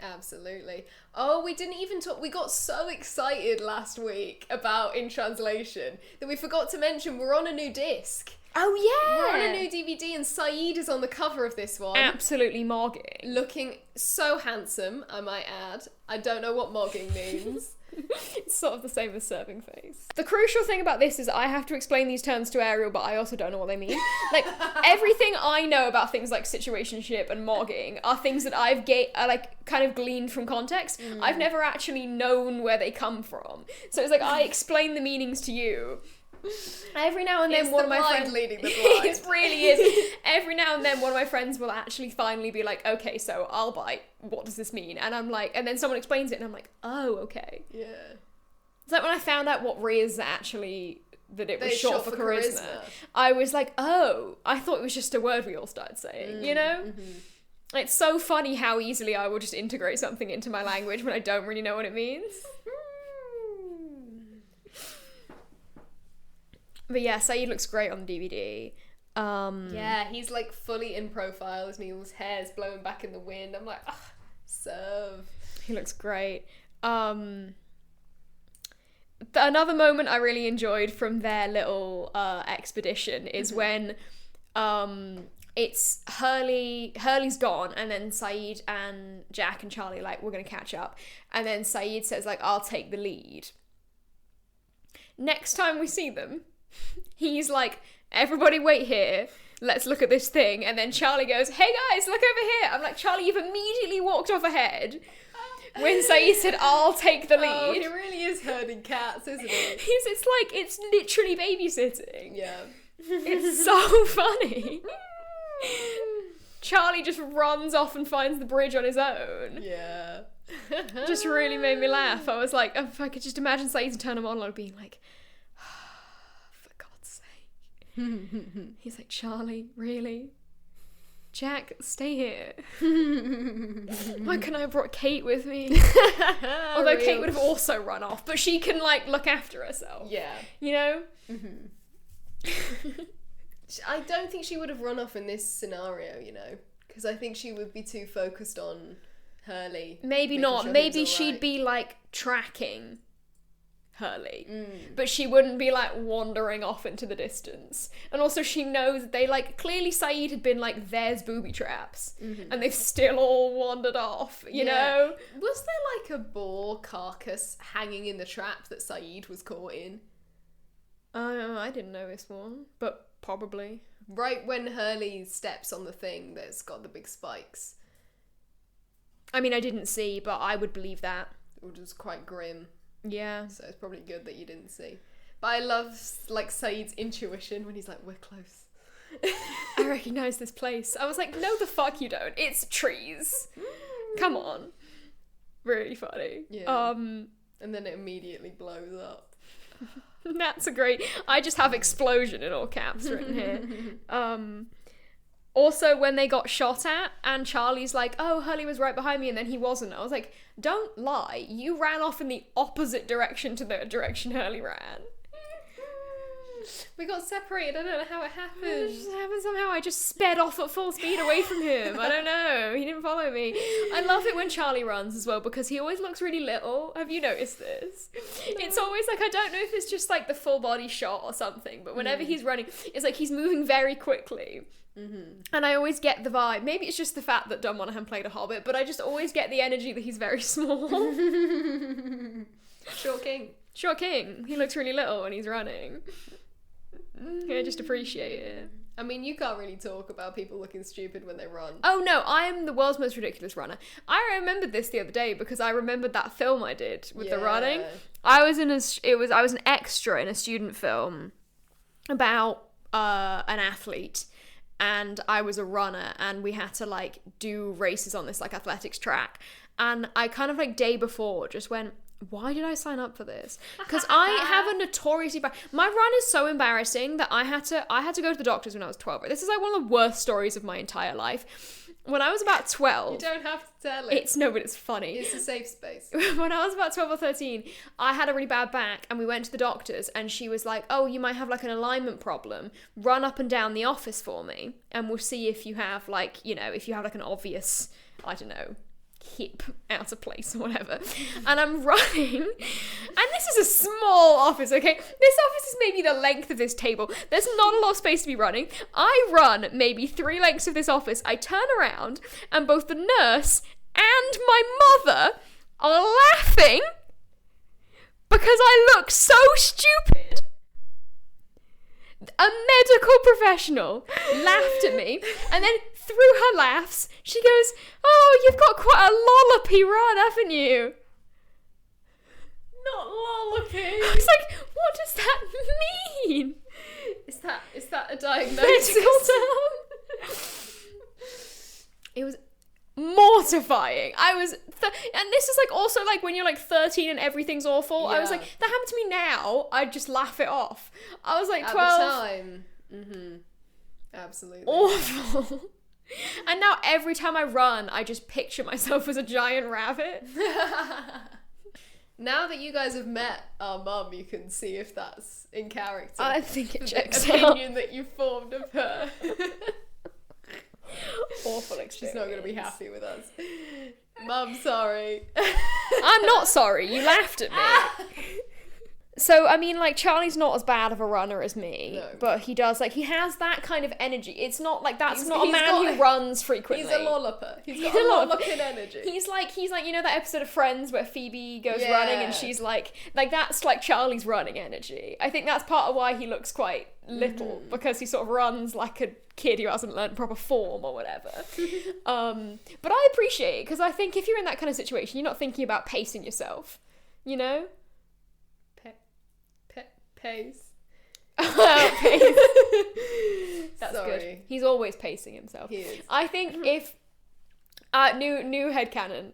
Absolutely. Oh, we didn't even talk, we got so excited last week about In Translation that we forgot to mention we're on a new disc. Oh yeah! We're on a new DVD and Saeed is on the cover of this one. Absolutely mogging. Looking so handsome, I might add. I don't know what mogging means. It's sort of the same as serving face. The crucial thing about this is I have to explain these terms to Ariel, but I also don't know what they mean. Like, everything I know about things like situationship and mogging are things that I've kind of gleaned from context. I've never actually known where they come from. So it's like, I explain the meanings to you. Every now and then one of my friends leading the blind. It really is. Every now and then one of my friends will actually finally be like, okay, so I'll bite. What does this mean? And I'm like, and then someone explains it and I'm like, oh, okay. Yeah. It's like when I found out what Riz actually, that it was short for charisma. I was like, oh, I thought it was just a word we all started saying, you know? Mm-hmm. It's so funny how easily I will just integrate something into my language when I don't really know what it means. But yeah, Saeed looks great on the DVD. Yeah, he's like fully in profile, isn't he? His hair's blowing back in the wind. I'm like, serve. He looks great. Another moment I really enjoyed from their little expedition is when it's Hurley's gone, and then Saeed and Jack and Charlie are like, we're gonna catch up. And then Saeed says like, I'll take the lead. Next time we see them, he's like, everybody wait here, let's look at this thing. And then Charlie goes, hey guys, look over here. I'm like, Charlie, you've immediately walked off ahead when Saeed said, I'll take the lead. Oh, he really is herding cats, isn't he? It's literally babysitting. Yeah. It's so funny. Charlie just runs off and finds the bridge on his own. Yeah. Just really made me laugh. I was like, if I could just imagine Saeed's internal monologue being like, he's like, Charlie, really? Jack, stay here. Why couldn't I have brought Kate with me? Although Kate would have also run off, but she can like look after herself. Yeah. You know? I don't think she would have run off in this scenario, you know, because I think she would be too focused on Hurley. Maybe not. Sure maybe she'd be like tracking Hurley, but she wouldn't be like wandering off into the distance. And also she knows they like, clearly Saeed had been like, there's booby traps, and they've still all wandered off, you know? Was there like a boar carcass hanging in the trap that Saeed was caught in? I didn't know this one, but probably. Right when Hurley steps on the thing that's got the big spikes. I mean, I didn't see, but I would believe that. Which was quite grim. Yeah. So it's probably good that you didn't see. But I love, like, Saeed's intuition when he's like, we're close. I recognise this place. I was like, no the fuck you don't. It's trees. Come on. Really funny. Yeah. And then it immediately blows up. That's a great... I just have explosion in all caps written here. Also, when they got shot at, and Charlie's like, oh, Hurley was right behind me, and then he wasn't. I was like, don't lie. You ran off in the opposite direction to the direction Hurley ran. We got separated. I don't know how it happened. It just happened somehow. I just sped off at full speed away from him. I don't know. He didn't follow me. I love it when Charlie runs as well, because he always looks really little. Have you noticed this? No. It's always like, I don't know if it's just like the full body shot or something, but whenever he's running, it's like he's moving very quickly. And I always get the vibe, maybe it's just the fact that Don Monaghan played a Hobbit, but I just always get the energy that he's very small. Short king. He looks really little when he's running. I just appreciate it. I mean, you can't really talk about people looking stupid when they run. Oh no, I am the world's most ridiculous runner. I remembered this the other day because I remembered that film I did with the running. I was an extra in a student film about an athlete, and I was a runner, and we had to like do races on this like athletics track, and I kind of like day before just went, why did I sign up for this? Because I have a notoriously bad... My run is so embarrassing that I had to go to the doctors when I was 12. This is like one of the worst stories of my entire life. When I was about 12... You don't have to tell it. No, but it's funny. It's a safe space. When I was about 12 or 13, I had a really bad back, and we went to the doctors, and she was like, oh, you might have like an alignment problem. Run up and down the office for me, and we'll see if you have like, you know, if you have like an obvious, I don't know, hip out of place or whatever. And I'm running, and this is a small office, okay? This office is maybe the length of this table. There's not a lot of space to be running. I run maybe 3 lengths of this office. I turn around, and both the nurse and my mother are laughing because I look so stupid. A medical professional laughed at me, and then through her laughs, she goes, oh, you've got quite a lollopy run, haven't you? Not lollopy. I was like, what does that mean? Is that a diagnosis? Medical term? It was mortifying. I was and this is like also like when you're like 13 and everything's awful. I was like, that happened to me now, I'd just laugh it off. I was like 12 at the time. Absolutely awful. And now every time I run, I just picture myself as a giant rabbit. Now that you guys have met our mum, you can see if that's in character. I think it checks the out. opinion that you formed of her. Awful experience. She's not going to be happy with us. Mum, sorry. I'm not sorry, you laughed at me. So, I mean, like, Charlie's not as bad of a runner as me, but he does, like, he has that kind of energy. It's not, like, that's not a man who runs frequently. He's a lolloper. He's got a lolloping energy. He's like, you know that episode of Friends where Phoebe goes running and she's like, that's, like, Charlie's running energy. I think that's part of why he looks quite little, because he sort of runs like a kid who hasn't learned proper form or whatever. But I appreciate it, because I think if you're in that kind of situation, you're not thinking about pacing yourself, you know? Pace. Pace. That's Sorry. good. He's always pacing himself. He is. I think if new headcanon,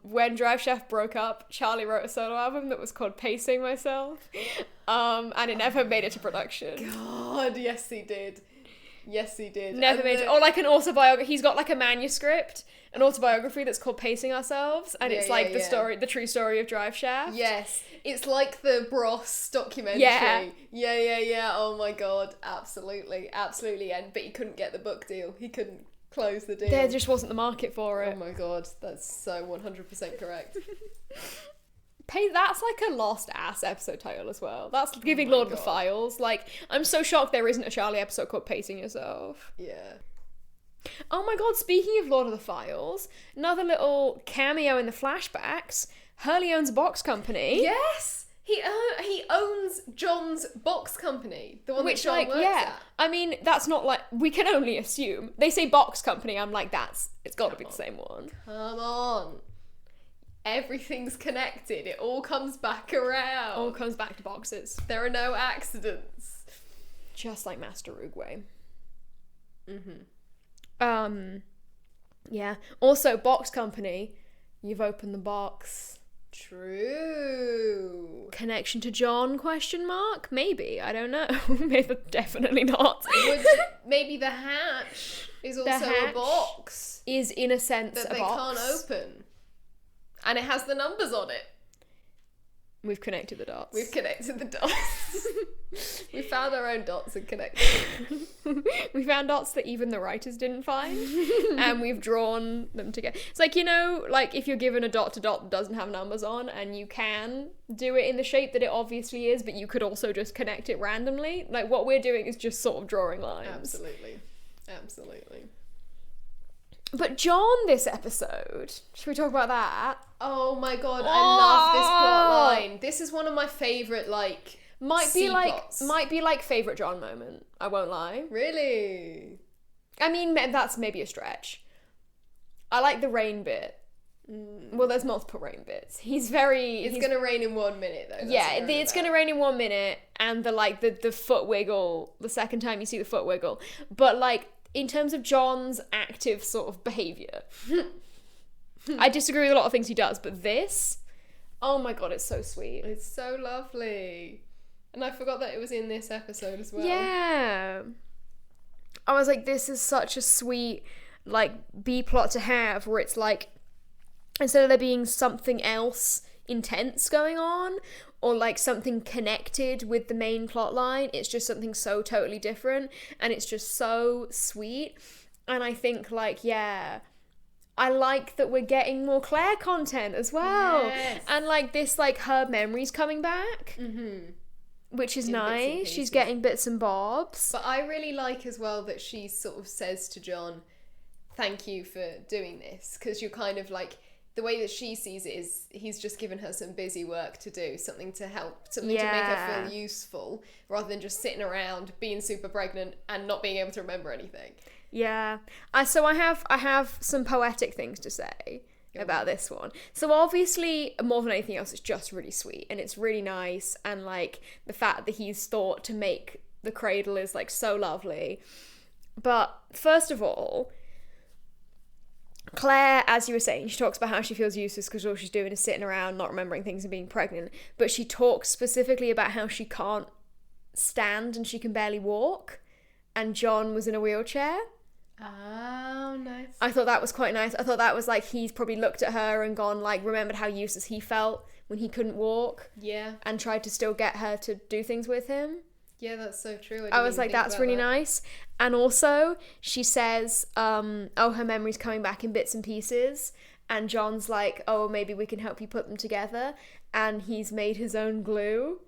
when Drive Shaft broke up, Charlie wrote a solo album that was called Pacing Myself, and it never made it to production. God, yes he did. Yes he did. Never made it. Or like an autobiography. He's got like a manuscript, an autobiography that's called Pacing Ourselves, and it's like the true story of Drive Shaft. Yes. It's like the Bros documentary. Yeah. Oh my god, absolutely. But he couldn't get the book deal. He couldn't close the deal. There just wasn't the market for it. Oh my god, that's so 100% correct. That's like a lost ass episode title as well. That's giving Lord of the Files. Like, I'm so shocked there isn't a Charlie episode called Pacing Yourself. Yeah. Oh my god, speaking of Lord of the Files, another little cameo in the flashbacks. Hurley owns a box company. Yes! He owns John's box company. The one that John works at. I mean, that's not like... We can only assume. They say box company, I'm like, it's got to be the same one. Come on. Everything's connected. It all comes back around. All comes back to boxes. There are no accidents. Just like Master Uruguay. Yeah. Also, box company, you've opened the box. True. Connection to John, question mark? Maybe, I don't know. Maybe, definitely not. Maybe the hatch is also a box. Is in a sense that a box. That they can't open. And it has the numbers on it. We've connected the dots. We found our own dots and connected them. We found dots that even the writers didn't find, and we've drawn them together. It's like, you know, like if you're given a dot to dot that doesn't have numbers on, and you can do it in the shape that it obviously is, but you could also just connect it randomly. Like, what we're doing is just sort of drawing lines. Absolutely. But John, this episode, should we talk about that? Oh my god, I love this plot line. This is one of my favourite, like, Might be C-plots. like favourite John moment, I won't lie. Really? I mean, that's maybe a stretch. I like the rain bit. Well, there's multiple rain bits. It's gonna rain in 1 minute, though. It's gonna rain in 1 minute, and the foot wiggle, the second time you see the foot wiggle. But, like, in terms of John's active sort of behaviour, I disagree with a lot of things he does, but this, oh my god, it's so sweet. It's so lovely. And I forgot that it was in this episode as well. Yeah. I was like, this is such a sweet, like, B-plot to have, where it's like, instead of there being something else intense going on, or like something connected with the main plot line, it's just something so totally different, and it's just so sweet. And I think, like, yeah, I like that we're getting more Claire content as well. Yes. And, like, this, like, her memories coming back. Mm-hmm. Which is In bits and nice. pieces. She's getting bits and bobs. But I really like as well that she sort of says to John, thank you for doing this. Because you're kind of like, the way that she sees it is he's just given her some busy work to do, something to help, something to make her feel useful, rather than just sitting around being super pregnant and not being able to remember anything. Yeah. So I have some poetic things to say about this one. So obviously, more than anything else, it's just really sweet and it's really nice, and like the fact that he's thought to make the cradle is like so lovely. But first of all, Claire, as you were saying, she talks about how she feels useless because all she's doing is sitting around, not remembering things and being pregnant. But she talks specifically about how she can't stand and she can barely walk, and John was in a wheelchair. Oh, nice. I thought that was quite nice. I thought that was like, he's probably looked at her and gone, like, remembered how useless he felt when he couldn't walk. Yeah. And tried to still get her to do things with him. Yeah, that's so true. I was like, that's really nice. And also, she says, her memory's coming back in bits and pieces. And John's like, oh, maybe we can help you put them together. And he's made his own glue.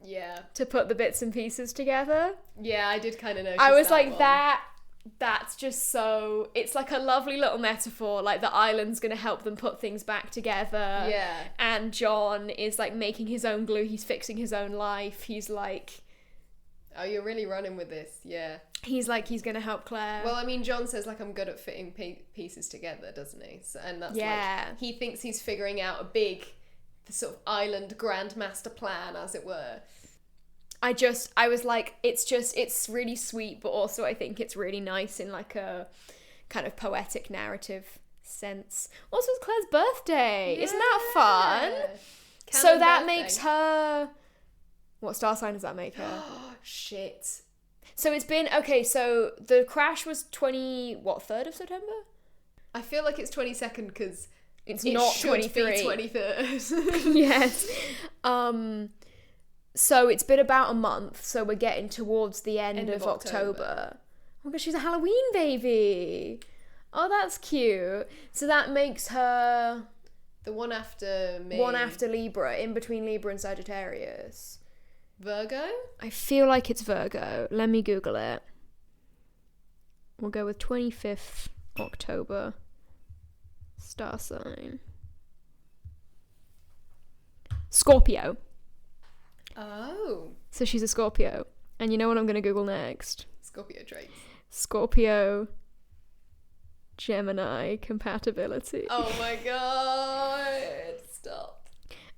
Yeah. To put the bits and pieces together. Yeah, I did kind of notice I was that like, one. That's just so, it's like a lovely little metaphor, like the island's gonna help them put things back together. Yeah. And John is like making his own glue, he's fixing his own life, he's like... Oh, you're really running with this, yeah. He's like, he's gonna help Claire. Well, I mean, John says, like, I'm good at fitting pieces together, doesn't he? So, and that's like, he thinks he's figuring out a big, sort of island grandmaster plan, as it were. I was like, it's really sweet, but also I think it's really nice in like a kind of poetic narrative sense. Also, it's Claire's birthday. Yeah. Isn't that fun? So that makes her... What star sign does that make her? Shit. So it's been... Okay, so the crash was 3rd of September? I feel like it's 22nd because it's not 23. 23rd. Yes. So it's been about a month, so we're getting towards the end of October. Oh my gosh, she's a Halloween baby. Oh, that's cute. So that makes her... The one after me. One after Libra, in between Libra and Sagittarius. Virgo? I feel like it's Virgo. Let me Google it. We'll go with 25th October. Star sign. Scorpio. Oh. So she's a Scorpio. And you know what I'm going to Google next? Scorpio traits. Scorpio Gemini compatibility. Oh my god. Stop.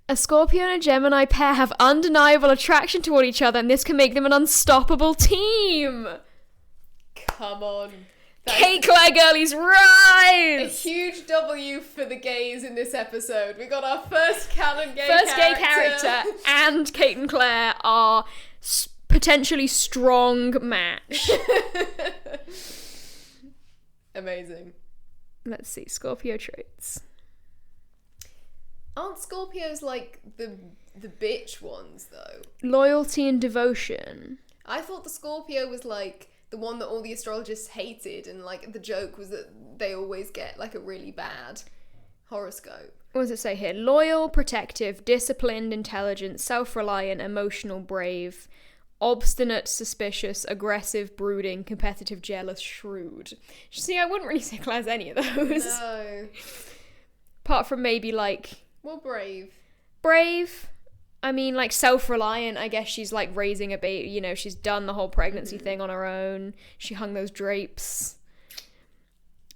A Scorpio and a Gemini pair have undeniable attraction toward each other, and this can make them an unstoppable team. Come on. Kate Claire girlies rise! A huge W for the gays in this episode. We got our first canon gay character. And Kate and Claire are potentially strong match. Amazing. Let's see, Scorpio traits. Aren't Scorpios like the bitch ones though? Loyalty and devotion. I thought the Scorpio was like the one that all the astrologists hated, and like the joke was that they always get like a really bad horoscope. What does it say here? Loyal, protective, disciplined, intelligent, self-reliant, emotional, brave, obstinate, suspicious, aggressive, brooding, competitive, jealous, shrewd. See, I wouldn't really say Claire's any of those. No. Apart from maybe like... Well, brave. Brave. I mean, like, self-reliant. I guess she's, like, raising a baby. You know, she's done the whole pregnancy thing on her own. She hung those drapes.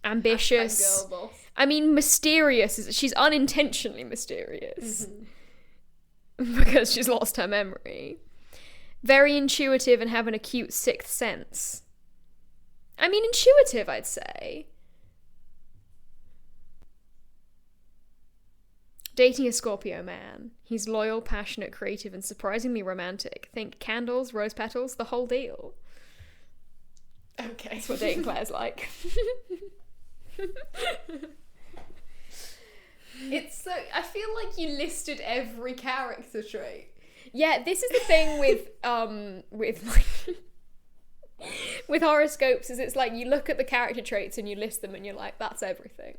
Ambitious. Girl boss. I mean, mysterious. She's unintentionally mysterious. Because she's lost her memory. Very intuitive and have an acute sixth sense. I mean, intuitive, I'd say. Dating a Scorpio man. He's loyal, passionate, creative, and surprisingly romantic. Think candles, rose petals, the whole deal. Okay. That's what dating Claire's like. It's so... I feel like you listed every character trait. Yeah, this is the thing with like... with horoscopes, is it's like you look at the character traits and you list them and you're like, that's everything.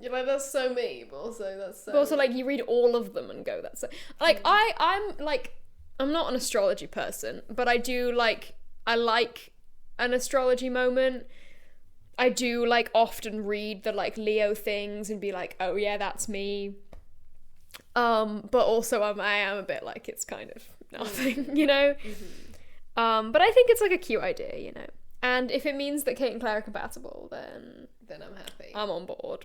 You're like, that's so me, but also that's so... But also, like, you read all of them and go, that's so... Like, I'm not an astrology person, but I like an astrology moment. I do, like, often read the, like, Leo things and be like, oh yeah, that's me. But also I am a bit like, it's kind of nothing, you know? But I think it's, like, a cute idea, you know? And if it means that Kate and Claire are compatible, then I'm happy. I'm on board.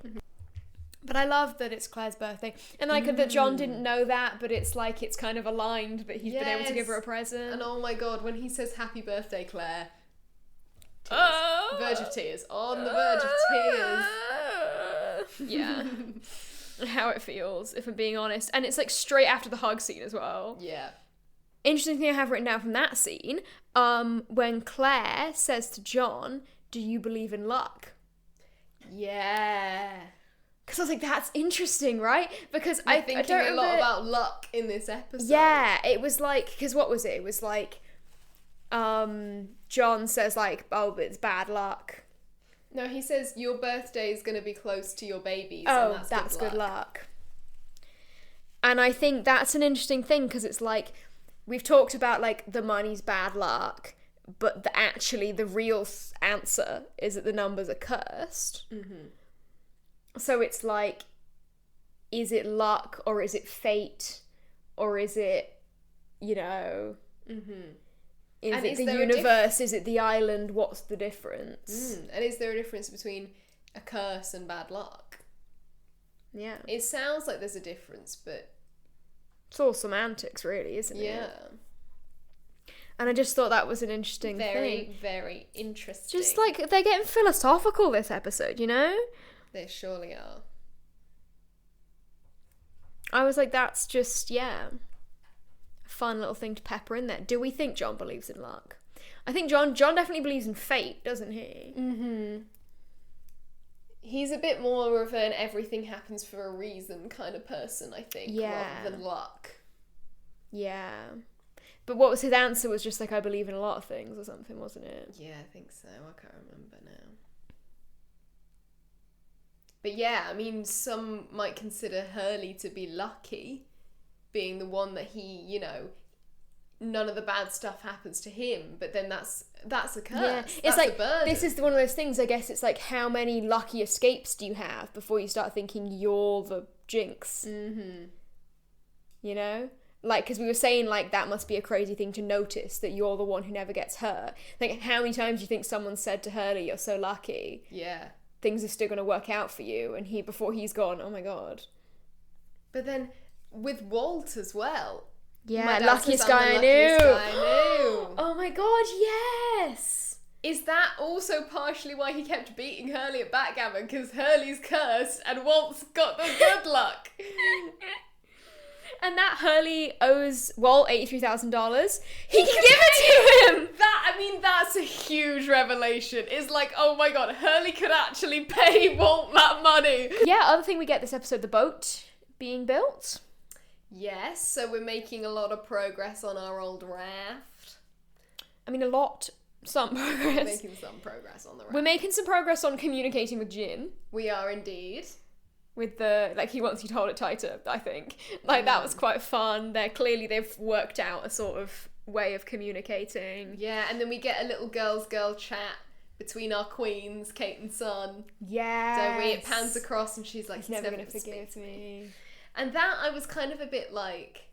But I love that it's Claire's birthday. And, like, that John didn't know that, but it's, like, it's kind of aligned that he's been able to give her a present. And oh my god, when he says happy birthday, Claire... Verge of tears. On the verge of tears. Yeah. How it feels, if I'm being honest. And it's, like, straight after the hug scene as well. Yeah. Interesting thing I have written down from that scene, when Claire says to John, do you believe in luck? Yeah. Because I was like, that's interesting, right? Because I don't thinking a lot about luck in this episode. Yeah, it was like, because what was it? It was like, John says like, oh, but it's bad luck. No, he says your birthday is going to be close to your baby's. Oh, and that's good luck. And I think that's an interesting thing, because it's like, we've talked about like the money's bad luck, but the real answer is that the numbers are cursed. So it's like, is it luck or is it fate or is it, you know, is it the universe? Is it the island? What's the difference? And is there a difference between a curse and bad luck? Yeah. It sounds like there's a difference, but... It's all semantics, really, isn't it? Yeah. And I just thought that was an interesting thing. Very, very interesting. Just like, they're getting philosophical this episode, you know? They surely are. I was like, that's just, yeah, a fun little thing to pepper in there. Do we think John believes in luck? I think John definitely believes in fate, doesn't he? He's a bit more of an everything happens for a reason kind of person, I think, Yeah. rather than luck. Yeah. But what was his answer? Was just like, I believe in a lot of things or something, wasn't it? Yeah, I think so. I can't remember now. But yeah, I mean, some might consider Hurley to be lucky, being the one that he, you know, none of the bad stuff happens to him, but then that's a curse. Yeah. That's It's like, a burden. this is one of those things, I guess, it's like, how many lucky escapes do you have before you start thinking you're the jinx? You know? Like, because we were saying, like, that must be a crazy thing to notice, that you're the one who never gets hurt. Like, how many times do you think someone said to Hurley, you're so lucky? Yeah. Things are still going to work out for you, and before he's gone, oh my god. But then, with Walt as well. Yeah, My dad luckiest says I'm guy the I knew. luckiest guy I knew. Oh my god, yes! Is that also partially why he kept beating Hurley at backgammon? Because Hurley's cursed and Walt's got the good luck. And that Hurley owes Walt $83,000. He can give it to him! That's a huge revelation. It's like, oh my god, Hurley could actually pay Walt that money. Yeah, other thing we get this episode, the boat being built. Yes, so we're making a lot of progress on our old raft. I mean, some progress. We're making some progress on the raft. We're making some progress on communicating with Jin. We are indeed. With the, like, he wants you to hold it tighter, I think. Like, that was quite fun. They've worked out a sort of way of communicating. Yeah, and then we get a little girl chat between our queens, Kate and Son. Yeah. So it pans across and she's like, he's never going to forgive me. And that, I was kind of a bit like,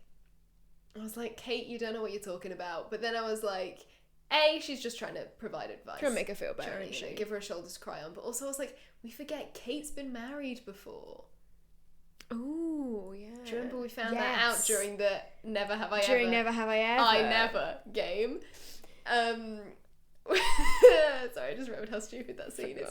I was like, Kate, you don't know what you're talking about. But then I was like, A, she's just trying to provide advice. Trying to make her feel better, isn't she? Give her a shoulder to cry on. But also I was like, we forget Kate's been married before. Ooh, yeah. Do you remember we found that out during the Never Have I Ever? During Never Have I Ever. I Never game. Sorry, I just remembered how stupid that scene is.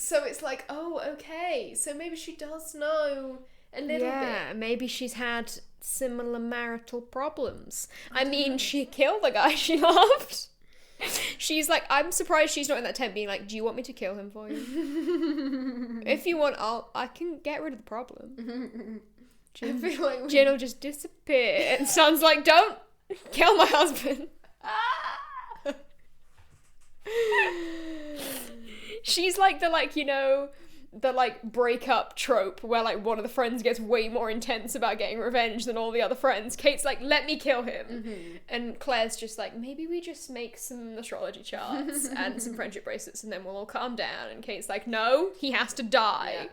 So it's like, oh, okay. So maybe she does know a little bit. Yeah, maybe she's had similar marital problems. I mean, she killed the guy she loved. She's like, I'm surprised she's not in that tent being like, do you want me to kill him for you? If you want, I can get rid of the problem. I feel like Jin will just disappear. And Sun's like, don't kill my husband. She's like the, like, you know, the, like, breakup trope where, like, one of the friends gets way more intense about getting revenge than all the other friends. Kate's like, let me kill him. Mm-hmm. And Claire's just like, maybe we just make some astrology charts and some friendship bracelets and then we'll all calm down. And Kate's like, no, he has to die. Yeah.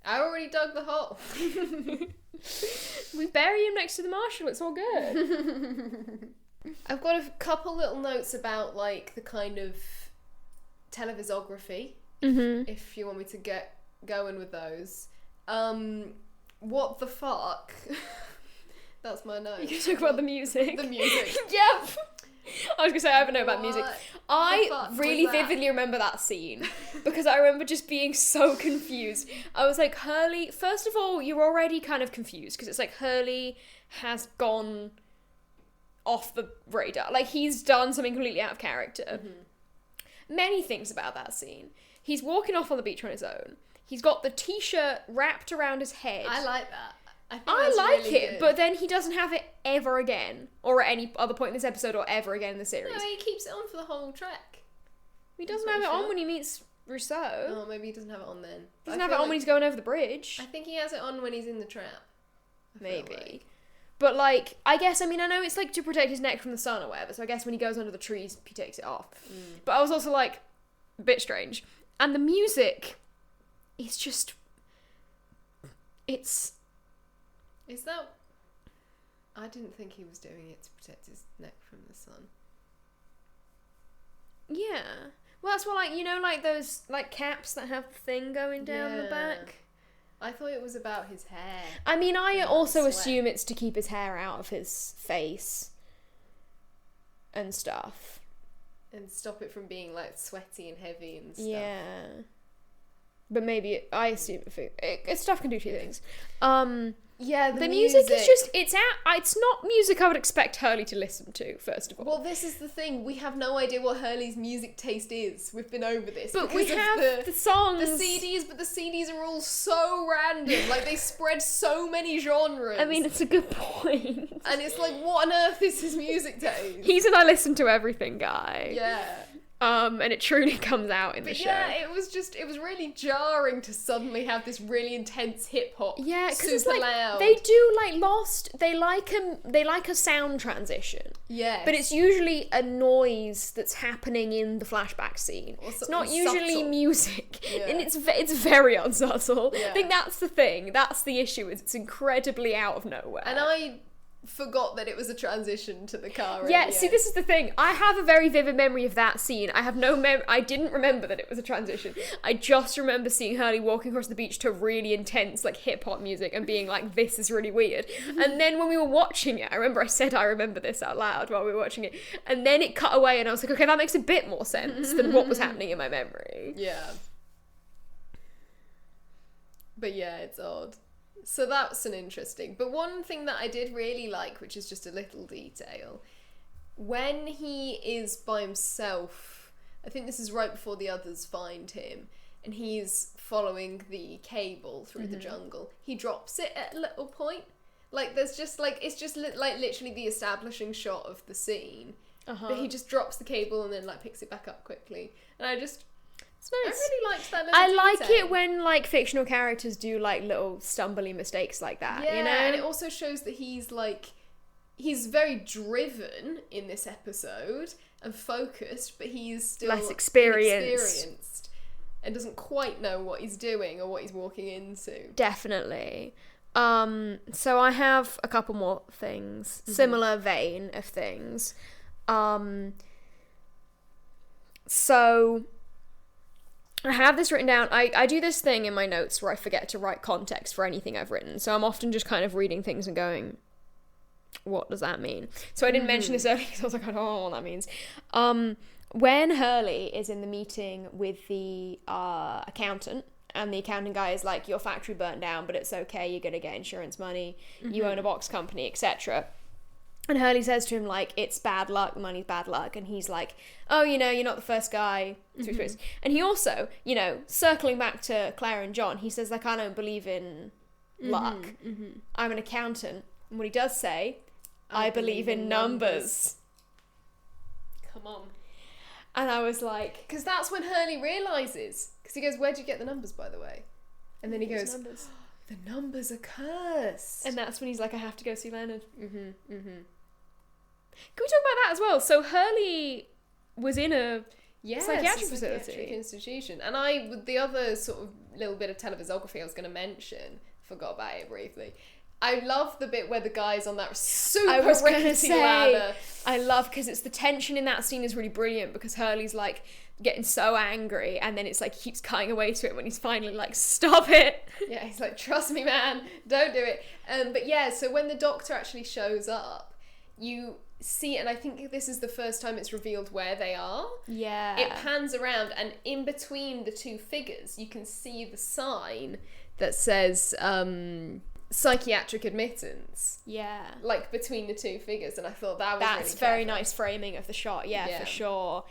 I already dug the hole. We bury him next to the marshal, it's all good. I've got a couple little notes about, like, the kind of televisography, if you want me to get going with those. What the fuck? That's my note. You can talk about the music. The music. Yep. I was gonna say I have a note about music. I really was that? vividly remember that scene because I remember just being so confused. I was like, Hurley, first of all, you're already kind of confused because it's like Hurley has gone off the radar. Like, he's done something completely out of character. Many things about that scene. He's walking off on the beach on his own. He's got the t-shirt wrapped around his head. I like that. I like really it, good. but then he doesn't have it ever again, or at any other point in this episode, or ever again in the series. No, he keeps it on for the whole track. He doesn't have it on when he meets Rousseau. Oh, maybe he doesn't have it on then. He doesn't have it on when he's going over the bridge. I think he has it on when he's in the trap. Maybe. Like. But, like, I guess, I mean, I know it's, like, to protect his neck from the sun or whatever, so I guess when he goes under the trees, he takes it off. But I was also, like, a bit strange. And the music is just... It's... Is that... I didn't think he was doing it to protect his neck from the sun. Yeah. Well, that's what, like, you know, like, those, like, caps that have the thing going down the back? I thought it was about his hair. I mean, I also assume it's to keep his hair out of his face and stuff. And stop it from being, like, sweaty and heavy and stuff. Yeah. But maybe, I assume stuff can do two things. Yeah, the music is just, it's not music I would expect Hurley to listen to, first of all. Well, this is the thing. We have no idea what Hurley's music taste is. We've been over this. But we have the songs. The CDs, but the CDs are all so random. Like, they spread so many genres. I mean, it's a good point. And it's like, what on earth is his music taste? He's an I listen to everything guy. Yeah. And it truly comes out in the show. Yeah, it was really jarring to suddenly have this really intense hip hop. Yeah, because it's super like loud. they do like Lost. They like a sound transition. Yeah, but it's usually a noise that's happening in the flashback scene. It's not usually subtle. Music, and it's very unsubtle. Yeah. I think that's the thing. That's the issue. Is it's incredibly out of nowhere. And I forgot that it was a transition to the car. Yeah, see, this is the thing. I have a very vivid memory of that scene. I have I didn't remember that it was a transition. I just remember seeing Hurley walking across the beach to really intense, like, hip-hop music and being like, this is really weird. And then when we were watching it, I remember I said I remember this out loud while we were watching it. And then it cut away and I was like, okay, that makes a bit more sense than what was happening in my memory. Yeah. But yeah, it's odd. So that's an interesting... But one thing that I did really like, which is just a little detail, when he is by himself, I think this is right before the others find him, and he's following the cable through the jungle, he drops it at a little point. Like, there's just, like, it's just, like, literally the establishing shot of the scene. But he just drops the cable and then, like, picks it back up quickly. And I just... It's nice. I really liked that little I like detail. it when, like, fictional characters do, like, little stumbly mistakes like that, yeah, you know? And it also shows that he's very driven in this episode and focused, but he's still less experienced and doesn't quite know what he's doing or what he's walking into. Definitely. So I have a couple more things, similar vein of things. So I have this written down. I do this thing in my notes where I forget to write context for anything I've written. So I'm often just kind of reading things and going, what does that mean? So I didn't mention this earlier because I was like, I don't know what that means. When Hurley is in the meeting with the accountant, and the accounting guy is like, your factory burnt down, but it's okay, you're going to get insurance money, you own a box company, etc. And Hurley says to him, like, it's bad luck, money's bad luck. And he's like, oh, you know, you're not the first guy to experience. And he also, you know, circling back to Claire and John, he says, like, I don't believe in luck. I'm an accountant. And what he does say, I believe in numbers. Come on. And I was like... Because that's when Hurley realises. Because he goes, where'd you get the numbers, by the way? And then he goes, numbers. The numbers are cursed. And that's when he's like, I have to go see Leonard. Can we talk about that as well? So Hurley was in a psychiatric facility. Psychiatric institution. And the other sort of little bit of televisography I was going to mention, forgot about it briefly. I love the bit where the guy's on that super rickety ladder. I love, because it's the tension in that scene is really brilliant, because Hurley's like getting so angry, and then it's like keeps cutting away to it when he's finally like, stop it. Yeah, he's like, trust me, man, don't do it. But yeah, so when the doctor actually shows up, you see, and I think this is the first time it's revealed where they are. Yeah. It pans around, and in between the two figures, you can see the sign that says psychiatric admittance. Yeah. Like between the two figures, and I thought that's really very nice framing of the shot. Yeah, for sure.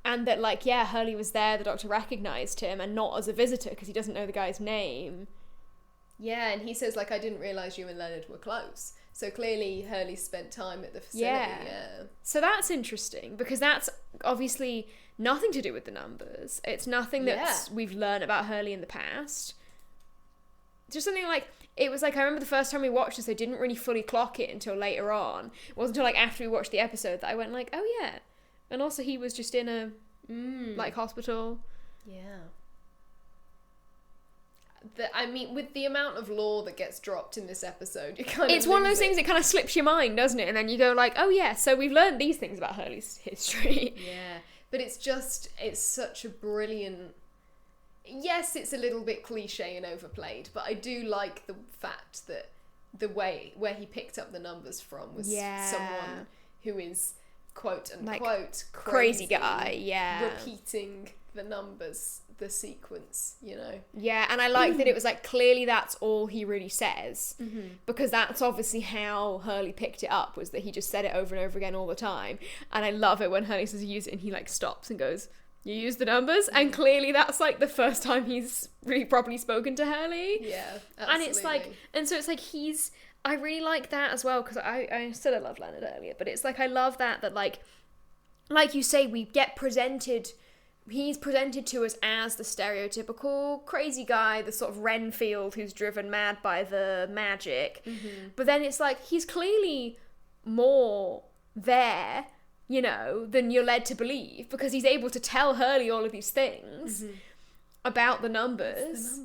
And that, like, yeah, Hurley was there, the doctor recognised him, and not as a visitor, because he doesn't know the guy's name. Yeah, and he says, like, I didn't realise you and Leonard were close. So clearly Hurley spent time at the facility, yeah. So that's interesting, because that's obviously nothing to do with the numbers. It's nothing that we've learned about Hurley in the past. Just something like, it was like, I remember the first time we watched this, I didn't really fully clock it until later on. It wasn't until, like, after we watched the episode that I went, like, oh yeah. And also he was just in a, like, hospital. Yeah. I mean, with the amount of lore that gets dropped in this episode, you kind of It's one of those things that kind of slips your mind, doesn't it? And then you go like, oh yeah, so we've learned these things about Hurley's history. Yeah. But it's such a brilliant... Yes, it's a little bit cliche and overplayed, but I do like the fact that the way where he picked up the numbers from was someone who is, quote unquote, like, crazy guy, repeating the numbers, the sequence, you know. Yeah, and I like that it was like, clearly that's all he really says, because that's obviously how Hurley picked it up, was that he just said it over and over again all the time. And I love it when Hurley says he used it and he like stops and goes, you use the numbers, and clearly that's like the first time he's really properly spoken to Hurley. Yeah, absolutely. And it's like, and so it's like I really like that as well, because I said I love Leonard earlier, but it's like I love that like you say, we get presented, he's presented to us as the stereotypical crazy guy, the sort of Renfield who's driven mad by the magic, but then it's like he's clearly more there, you know, than you're led to believe, because he's able to tell Hurley all of these things about the numbers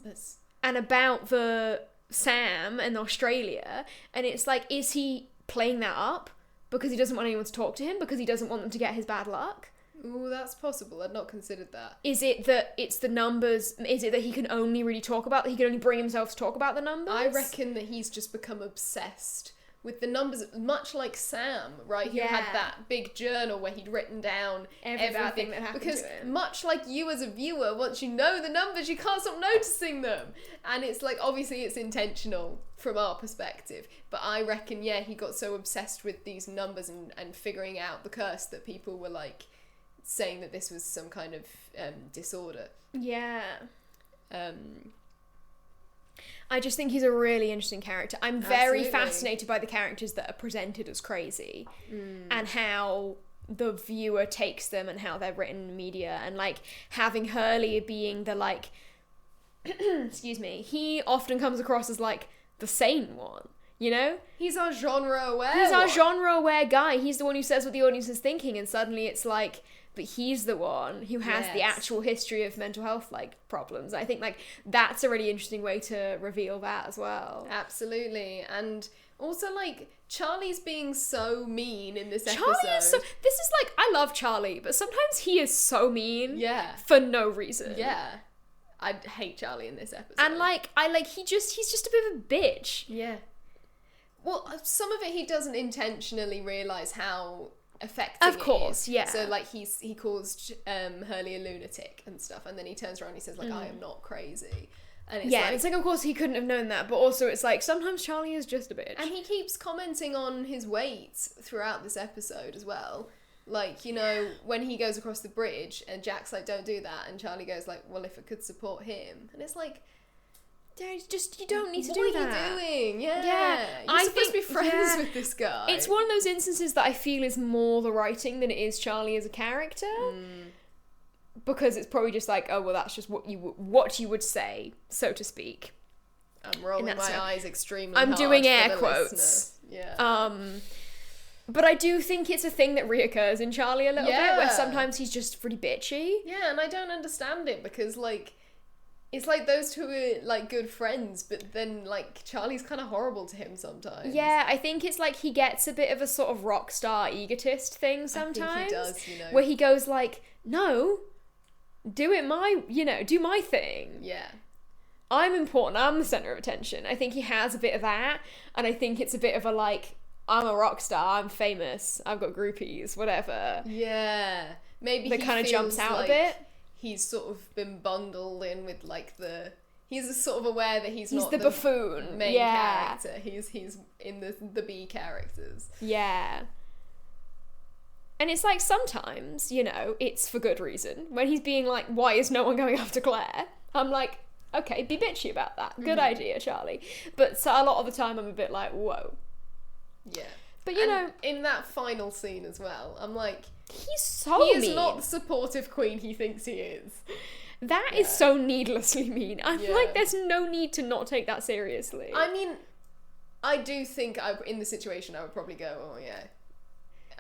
and about the Sam and Australia, and it's like, is he playing that up because he doesn't want anyone to talk to him, because he doesn't want them to get his bad luck? Ooh, that's possible. I'd not considered that. Is it that it's the numbers? Is it that he can only really talk about, that he can only bring himself to talk about the numbers? I reckon that he's just become obsessed with the numbers, much like Sam, right? Who had that big journal where he'd written down everything that happened because to him. Much like you as a viewer, once you know the numbers, you can't stop noticing them. And it's like, obviously it's intentional from our perspective, but I reckon, he got so obsessed with these numbers and figuring out the curse that people were like saying that this was some kind of disorder. Yeah. I just think he's a really interesting character. I'm very fascinated by the characters that are presented as crazy and how the viewer takes them and how they're written in the media, and like having Hurley being the like excuse me, he often comes across as like the sane one, you know? He's our genre aware guy. He's the one who says what the audience is thinking, and suddenly it's like but he's the one who has the Yes. actual history of mental health, like, problems. I think, like, that's a really interesting way to reveal that as well. Absolutely. And also, like, Charlie's being so mean in this episode. Charlie is so... This is, like, I love Charlie, but sometimes he is so mean. Yeah. For no reason. Yeah. I hate Charlie in this episode. And, like, he's just a bit of a bitch. Yeah. Well, some of it he doesn't intentionally realise how affecting Of course, it is. yeah. So, like, he calls Hurley a lunatic and stuff, and then he turns around and he says, like, I am not crazy. And it's Yeah, like, and it's like, of course he couldn't have known that, but also it's like, sometimes Charlie is just a bitch. and he keeps commenting on his weight throughout this episode as well. Like, you know, when he goes across the bridge and Jack's like, don't do that, and Charlie goes like, well, if it could support him. And it's like, you don't need to what do are that. you doing? Yeah. Yeah, You're supposed to be friends with this guy. It's one of those instances that I feel is more the writing than it is Charlie as a character. Because it's probably just like, oh, well, that's just what you would say, so to speak. I'm rolling my sense. eyes extremely I'm hard doing for air the quotes. listener. Yeah. But I do think it's a thing that reoccurs in Charlie a little bit, where Yeah. sometimes he's just pretty bitchy. Yeah, and I don't understand it because, like, it's like those two are, like, good friends, but then, like, Charlie's kind of horrible to him sometimes. Yeah, I think it's like he gets a bit of a sort of rock star egotist thing I sometimes. think he does, you know. Where he goes like, no, do my thing. Yeah. I'm important, I'm the centre of attention. I think he has a bit of that, and I think it's a bit of a like, I'm a rock star, I'm famous, I've got groupies, whatever. Yeah. Maybe That he kind of jumps feels out like a bit. He's sort of been bundled in with, like, he's sort of aware that he's not the buffoon. main Yeah. character. He's in the B characters. Yeah. And it's like sometimes, you know, it's for good reason. When he's being like, why is no one going after Claire? I'm like, okay, be bitchy about that. Good idea, Charlie. But so a lot of the time I'm a bit like, whoa. Yeah. But you know, in that final scene as well, I'm like, he's so he mean. is not the supportive queen he thinks he is. That is so needlessly mean. I'm Yeah. like, there's no need to not take that seriously. I mean, I do think in the situation I would probably go, oh yeah.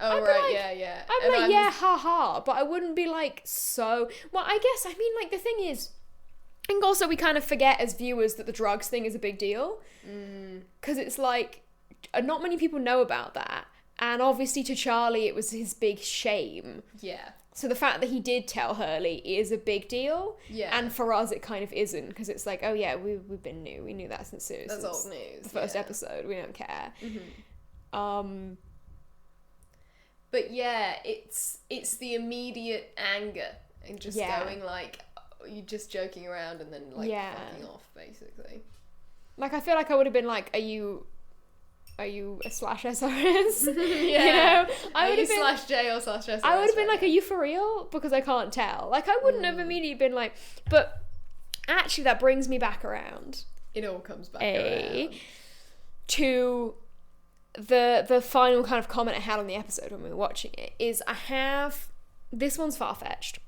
Oh, I'd be right, like- yeah. I'm And like, yeah, haha, but I wouldn't be like, so... Well, I guess, I mean, like, the thing is, I think also we kind of forget as viewers that the drugs thing is a big deal. Because it's like, not many people know about that. And obviously to Charlie, it was his big shame. Yeah. So the fact that he did tell Hurley is a big deal. Yeah. And for us, it kind of isn't, because it's like, oh yeah, we've been new. We knew that since That's old news. the first yeah. episode. We don't care. But yeah, it's the immediate anger and just Yeah. going like, you're just joking around and then like Yeah. fucking off, basically. Like, I feel like I would have been like, are you a slash SRS? Yeah. You know? I would have been /J or /S. I would have been like, are you for real? Because I can't tell. Like, I wouldn't have immediately been like, but actually that brings me back around. It all comes back around. To the final kind of comment I had on the episode when we were watching it is this one's far-fetched.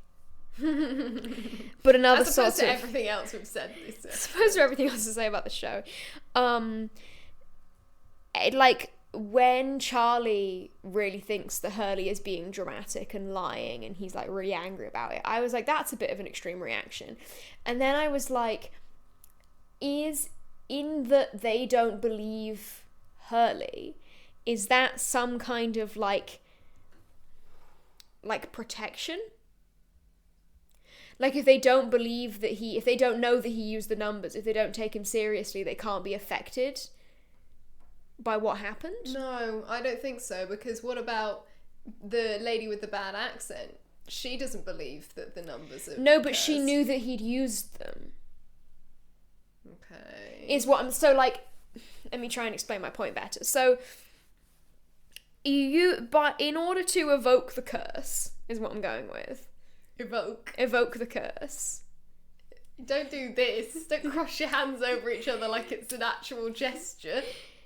But another As sort opposed of... to everything else we've said this episode. As opposed to everything else to say about the show. Like, when Charlie really thinks that Hurley is being dramatic and lying and he's, like, really angry about it, I was like, that's a bit of an extreme reaction. And then I was like, is in that they don't believe Hurley, is that some kind of, like protection? Like, if they don't believe that if they don't know that he used the numbers, if they don't take him seriously, they can't be affected by what happened? No, I don't think so, because what about the lady with the bad accent? She doesn't believe that the numbers are... No, but she cursed. knew that he'd used them. Okay. Is what I'm... So, like, let me try and explain my point better. So, but in order to evoke the curse, is what I'm going with. Evoke the curse. Don't do this. Don't cross your hands over each other like it's an actual gesture.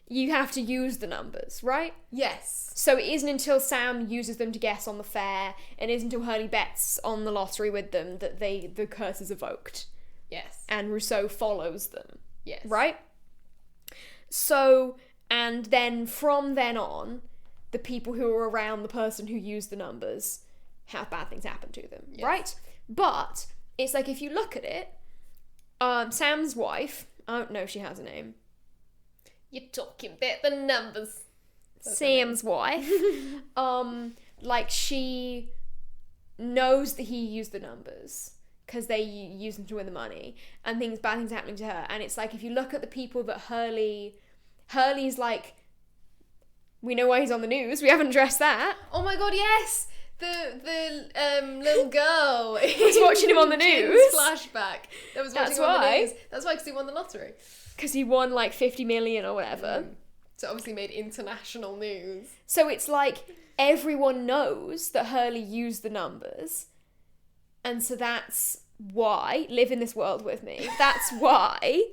You have to use the numbers, right? Yes. So it isn't until Sam uses them to guess on the fair, and it isn't until Hurley bets on the lottery with them that the curse is evoked. Yes. And Rousseau follows them. Yes. Right? So, and then from then on, the people who are around the person who used the numbers have bad things happen to them, Yes. right? But it's like, if you look at it, Sam's wife, I don't know if she has a name. You're talking about the numbers. Sam's wife, like, she knows that he used the numbers because they use them to win the money, and bad things are happening to her. And it's like, if you look at the people that Hurley's like, we know why he's on the news, we haven't addressed that. Oh my god, yes! The little girl was watching him on the Jin's news. flashback. That was watching That's him on the why. news. That's why, because he won the lottery. Because he won like 50 million or whatever. So obviously made international news. So it's like, everyone knows that Hurley used the numbers, and so that's why, live in this world with me, that's why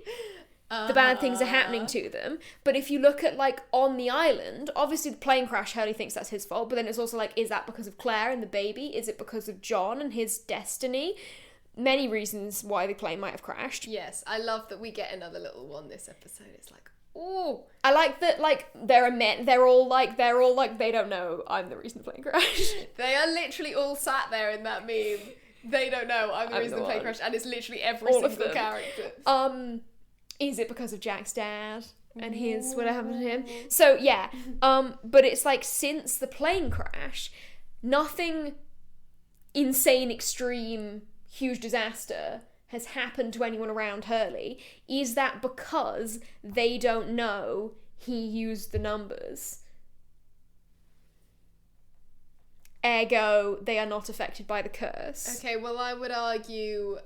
the bad things are happening to them. But if you look at, like, on the island, obviously the plane crash, Hurley thinks that's his fault, but then it's also like, is that because of Claire and the baby? Is it because of John and his destiny? Many reasons why the plane might have crashed. Yes, I love that we get another little one this episode. It's like, ooh. I like that, like, there are men, they're all like, they don't know I'm the reason the plane crashed. They are literally all sat there in that meme. They don't know I'm the reason the plane crashed, and it's literally every All of single them. character. Is it because of Jack's dad and his, what happened to him? So, yeah, but it's like, since the plane crash, nothing insane, extreme, huge disaster has happened to anyone around Hurley. Is that because they don't know he used the numbers? Ergo, they are not affected by the curse. Okay, well, I would argue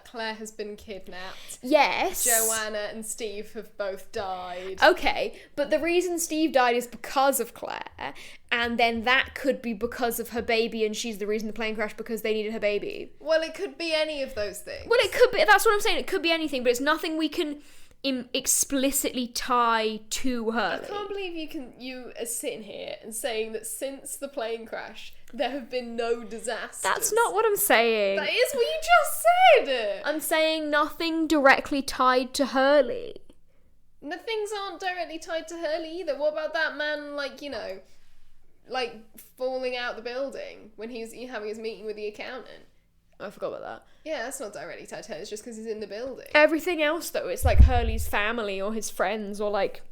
Claire has been kidnapped. Yes. Joanna and Steve have both died. Okay, but the reason Steve died is because of Claire, and then that could be because of her baby, and she's the reason the plane crashed because they needed her baby. Well, it could be any of those things. Well, it could be, that's what I'm saying, it could be anything, but it's nothing we can explicitly tie to Hurley. I can't believe you are sitting here and saying that since the plane crash, there have been no disasters. That's not what I'm saying. That is what you just said! I'm saying nothing directly tied to Hurley. The things aren't directly tied to Hurley either. What about that man, like, you know, like, falling out the building when he was having his meeting with the accountant? I forgot about that. Yeah, that's not directly tied to Hurley, it's just because he's in the building. Everything else, though, it's like Hurley's family or his friends or, like...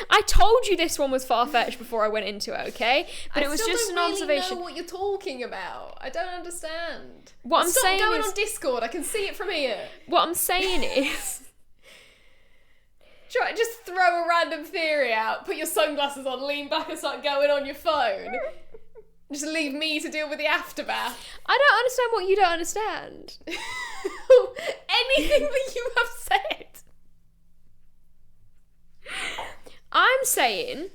I told you this one was far-fetched before I went into it, okay? But it was just an observation. I still don't really know what you're talking about. I don't understand. What I'm saying Stop going is... on Discord, I can see it from here. What I'm saying is... Try just throw a random theory out, put your sunglasses on, lean back and start going on your phone. Just leave me to deal with the aftermath. I don't understand what you don't understand. Anything that you have said. I'm saying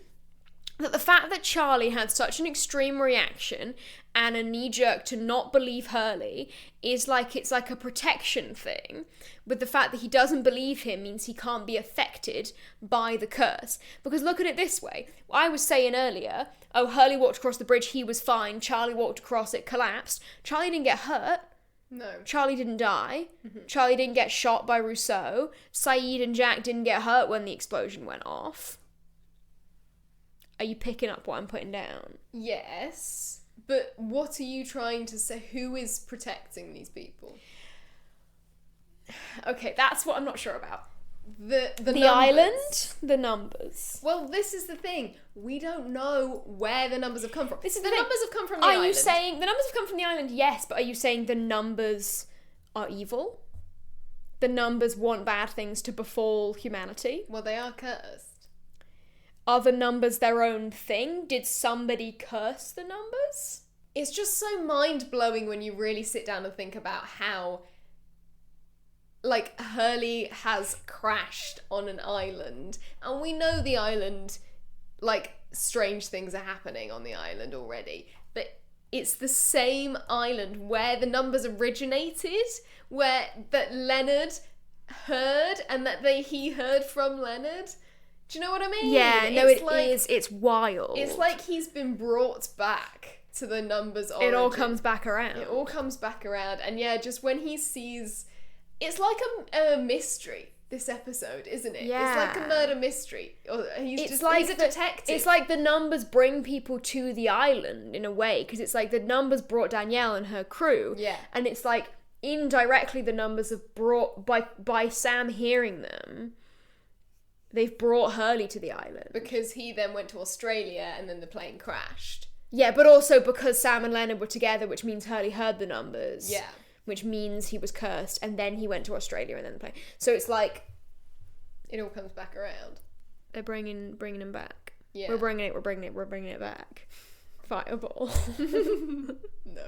that the fact that Charlie had such an extreme reaction and a knee-jerk to not believe Hurley is like, it's like a protection thing, with the fact that he doesn't believe him means he can't be affected by the curse. Because look at it this way. I was saying earlier, oh, Hurley walked across the bridge, he was fine. Charlie walked across, it collapsed. Charlie didn't get hurt. No. Charlie didn't die. Charlie didn't get shot by Rousseau. Saeed and Jack didn't get hurt when the explosion went off. Are you picking up what I'm putting down? Yes. But what are you trying to say? Who is protecting these people? Okay, that's what I'm not sure about. The The numbers. island, the numbers. Well, this is the thing. We don't know where the numbers have come from. This is the the thing. numbers have come from the Are island. you saying the numbers have come from the island? Yes, but are you saying the numbers are evil? The numbers want bad things to befall humanity? Well, they are cursed. Are the numbers their own thing? Did somebody curse the numbers? It's just so mind-blowing when you really sit down and think about how, like, Hurley has crashed on an island, and we know the island, like, strange things are happening on the island already, but it's the same island where the numbers originated, where that Leonard heard, and that he heard from Leonard. Do you know what I mean? Yeah, no, It's it like, is. It's wild. It's like he's been brought back to the numbers origin. it all comes back around. It all comes back around, and yeah, just when he sees, it's like a mystery. this episode, isn't it? Yeah. It's like a murder mystery. Or he's a detective. It's like the numbers bring people to the island in a way, because it's like the numbers brought Danielle and her crew. Yeah. And it's like indirectly the numbers have brought, by Sam hearing them, they've brought Hurley to the island. Because he then went to Australia and then the plane crashed. Yeah, but also because Sam and Leonard were together, which means Hurley heard the numbers. Yeah. Which means he was cursed, and then he went to Australia and then the plane. So it's like it all comes back around. They're bringing him back. Yeah. We're bringing it back. Fireball. No.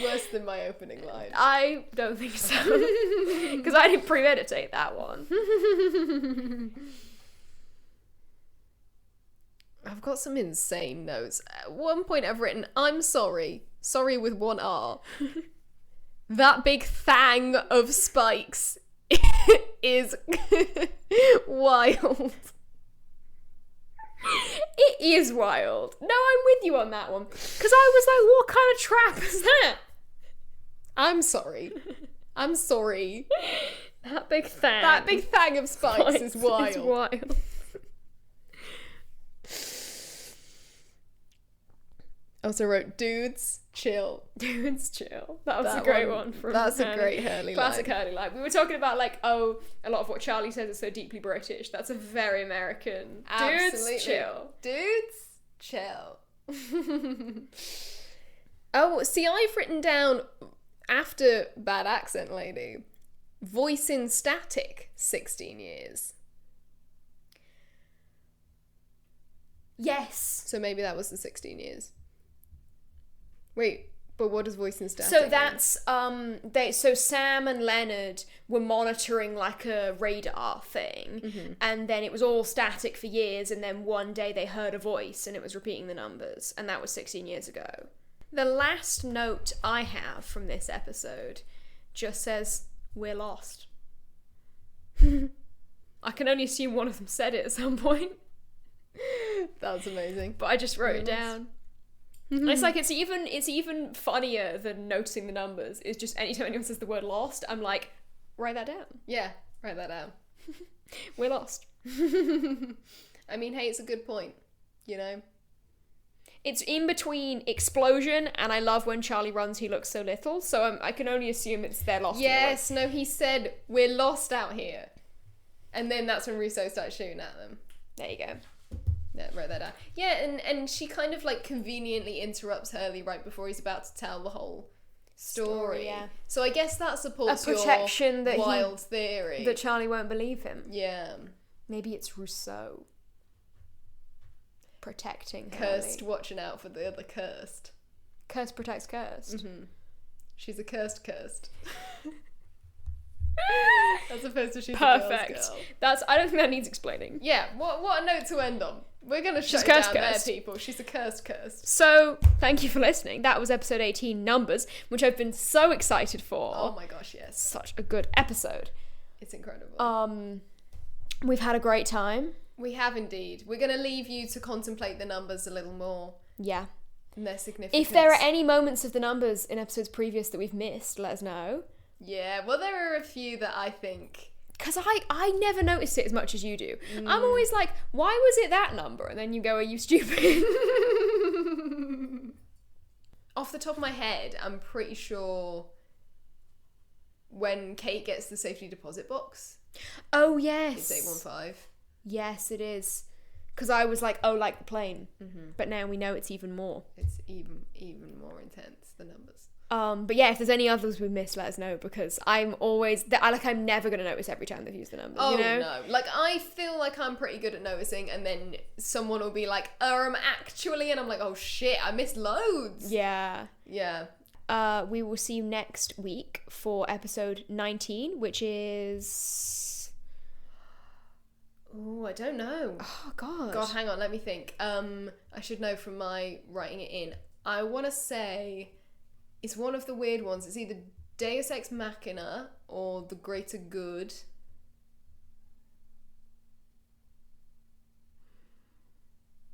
Worse than my opening line. I don't think so. Because I didn't premeditate that one. I've got some insane notes. At one point I've written, I'm sorry. Sorry with one R. That big thang of spikes is wild. It is wild. No, I'm with you on that one. Because I was like, what kind of trap is that? I'm sorry. I'm sorry. That big thang. That big thang of spikes is wild. It's wild. I also wrote, dudes, chill. Dudes, chill. That was a great one. That's a great Hurley Classic line. Hurley line. We were talking about like, oh, a lot of what Charlie says is so deeply British. That's a very American. Absolutely. Dudes, chill. Dudes, chill. Oh, see, I've written down, after Bad Accent Lady, voice in static, 16 years. Yes. So maybe that was the 16 years. Wait, but what does voice in static So mean? that's so Sam and Leonard were monitoring like a radar thing, and then it was all static for years, and then one day they heard a voice and it was repeating the numbers, and that was 16 years ago. The last note I have from this episode just says, "We're lost." I can only assume one of them said it at some point. That's amazing. But I just wrote it down. It's like it's even funnier than noticing the numbers. It's just anytime anyone says the word lost, I'm like, write that down. Yeah, write that down. We're lost. I mean, hey, it's a good point, you know? It's in between explosion and I love when Charlie runs, he looks so little. So I can only assume it's they're lost. Yes, no, he said, we're lost out here. And then that's when Russo started shooting at them. There you go. Yeah, wrote that down. Yeah, and she kind of like conveniently interrupts Hurley right before he's about to tell the whole story. Yeah. So I guess that supports A protection your that wild theory. That Charlie won't believe him. Yeah. Maybe it's Rousseau protecting Cursed, Hurley. watching out for the other cursed. Cursed protects cursed. She's a cursed. As opposed to she's Perfect. a girl's girl. I don't think that needs explaining. Yeah, what a note to end on. We're going to shut She's it down cursed. there, people. She's a cursed. So, thank you for listening. That was episode 18, Numbers, which I've been so excited for. Oh my gosh, yes. Such a good episode. It's incredible. We've had a great time. We have indeed. We're going to leave you to contemplate the numbers a little more. Yeah. And their significance. If there are any moments of the numbers in episodes previous that we've missed, let us know. Yeah, well, there are a few that I think... Because I never noticed it as much as you do. I'm always like, why was it that number? And then you go, are you stupid? Off the top of my head, I'm pretty sure when Kate gets the safety deposit box, Oh, yes. it's 815. Yes, it is. Because I was like, oh, like the plane. But now we know it's even more. It's even more intense, the numbers. But yeah, if there's any others we missed, let us know, because I'm always I'm never gonna notice every time they've used the numbers. Oh, you know? no. Like, I feel like I'm pretty good at noticing, and then someone will be like, actually, and I'm like, oh shit, I missed loads. Yeah. Yeah. We will see you next week for episode 19, which is... Oh, I don't know. Oh, God. God, hang on, let me think. I should know from my writing it in. I want to say it's one of the weird ones. It's either Deus Ex Machina or The Greater Good.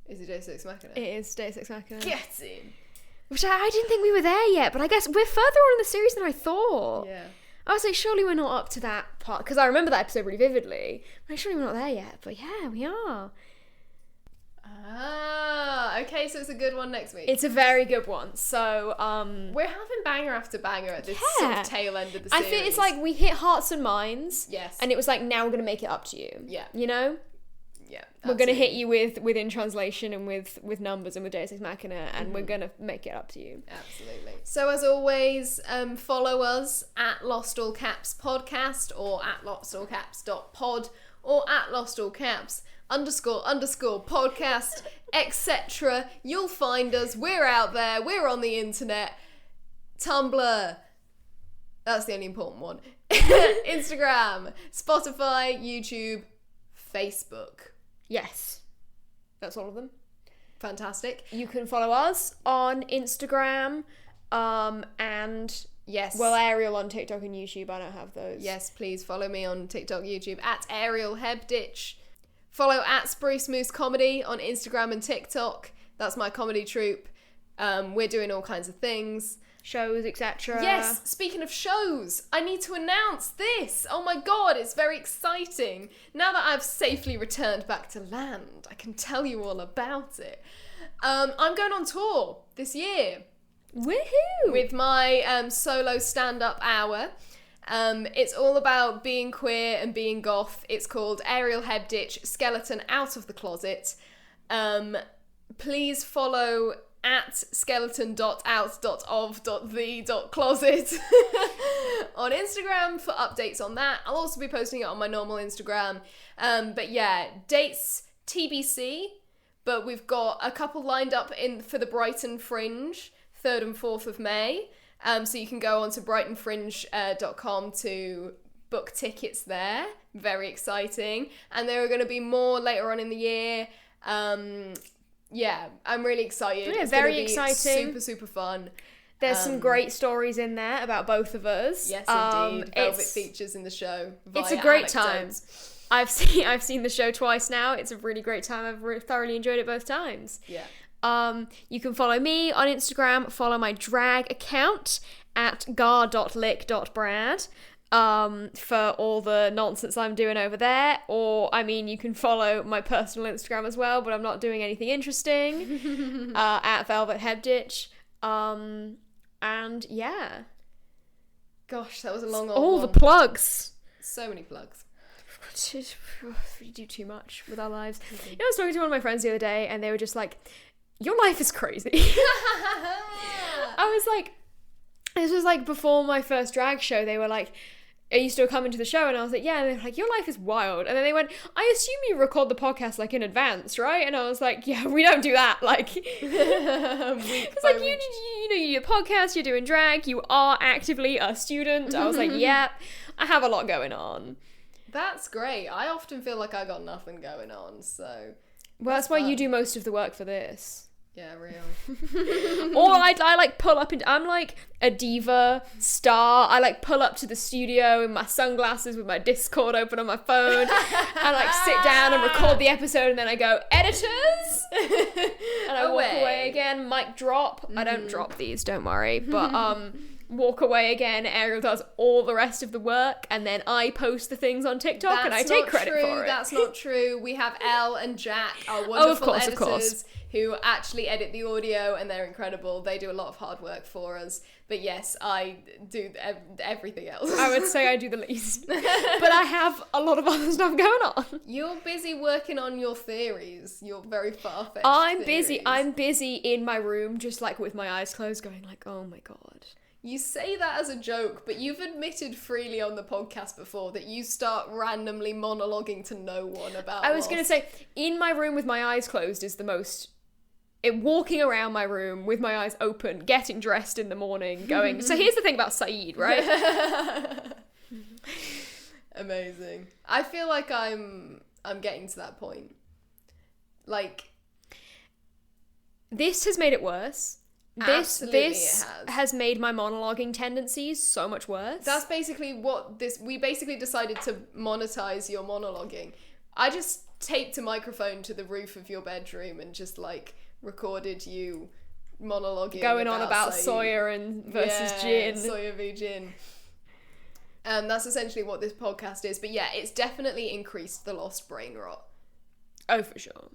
Is it Deus Ex Machina? It is Deus Ex Machina. Get in! Which I didn't think we were there yet, but I guess we're further on in the series than I thought. Yeah. I was like, surely we're not up to that part, because I remember that episode really vividly. I'm like, surely we're not there yet, but yeah, we are. Ah, okay, so it's a good one next week. It's a very good one. So, we're having banger after banger at this sort of tail end of the series. I think it's like we hit hearts and minds. Yes. And it was like, now we're going to make it up to you. Yeah. You know? Yeah. We're going to hit you with in translation and with numbers and with Deus Ex Machina, and we're going to make it up to you. Absolutely. So as always, follow us at lostallcaps-podcast or at lostallcaps.pod or at lostallcaps _ podcast, etc. You'll find us. We're out there. We're on the internet. Tumblr. That's the only important one. Instagram, Spotify, YouTube, Facebook. Yes. That's all of them. Fantastic. You can follow us on Instagram, and yes. Well, Ariel on TikTok and YouTube. I don't have those. Yes, please follow me on TikTok, YouTube at Ariel Hebditch. Follow at Spruce Moose Comedy on Instagram and TikTok. That's my comedy troupe. We're doing all kinds of things. Shows, etc. Yes, speaking of shows, I need to announce this. Oh my god, it's very exciting. Now that I've safely returned back to land, I can tell you all about it. I'm going on tour this year. Woohoo! With my solo stand-up hour. It's all about being queer and being goth. It's called Ariel Hebditch, Skeleton Out of the Closet. Please follow at skeleton.out.of.the.closet on Instagram for updates on that. I'll also be posting it on my normal Instagram. But yeah, dates TBC, but we've got a couple lined up for the Brighton Fringe, 3rd and 4th of May. So you can go on to brightonfringe.com to book tickets there. Very exciting. And there are going to be more later on in the year. Yeah, I'm really excited. Yeah, it's very gonna be exciting. Super, super fun. There's some great stories in there about both of us. Yes, indeed. Velvet features in the show. It's a great time. I've seen the show twice now. It's a really great time. I've thoroughly enjoyed it both times. Yeah. You can follow me on Instagram, follow my drag account at gar.lick.brad for all the nonsense I'm doing over there. Or, I mean, you can follow my personal Instagram as well, but I'm not doing anything interesting, at Velvet Hebditch. And yeah. Gosh, that was a long all one. The plugs. So many plugs. We do too much with our lives. You know, I was talking to one of my friends the other day, and they were just like, your life is crazy. I was like, this was like before my first drag show. They were like, are you still coming to the show? And I was like, yeah. And they were like, your life is wild. And then they went, I assume you record the podcast like in advance, right? And I was like, yeah, we don't do that. Like, it's like, you know, you do a podcast, you're doing drag, you are actively a student. I was like, yeah, I have a lot going on. That's great. I often feel like I got nothing going on, so... Well, that's why you do most of the work for this. Yeah, real. Or I like pull up I'm like a diva star. I like pull up to the studio in my sunglasses with my Discord open on my phone and like sit down and record the episode, and then I go, editors! And I walk away again, mic drop. I don't drop these, don't worry. But walk away again. Ariel does all the rest of the work, and then I post the things on TikTok and I take credit for it. That's not true. We have Elle and Jack, our wonderful editors, who actually edit the audio, and they're incredible. They do a lot of hard work for us. But yes, I do everything else. I would say I do the least. But I have a lot of other stuff going on. You're busy working on your theories. You're very far-fetched I'm theories. busy in my room, just like with my eyes closed, going like, oh my god. You say that as a joke, but you've admitted freely on the podcast before that you start randomly monologuing to no one about I was going to say, in my room with my eyes closed is the most... walking around my room with my eyes open, getting dressed in the morning, going, so here's the thing about Saeed, right? Amazing. I feel like I'm getting to that point. Like... This has made it worse. This it has made my monologuing tendencies so much worse. That's basically we basically decided to monetize your monologuing. I just taped a microphone to the roof of your bedroom and just like recorded you monologuing going on about Saeed. Sawyer and versus Jin. Sawyer v Jin. That's essentially what this podcast is. But yeah, it's definitely increased the lost brain rot. Oh, for sure.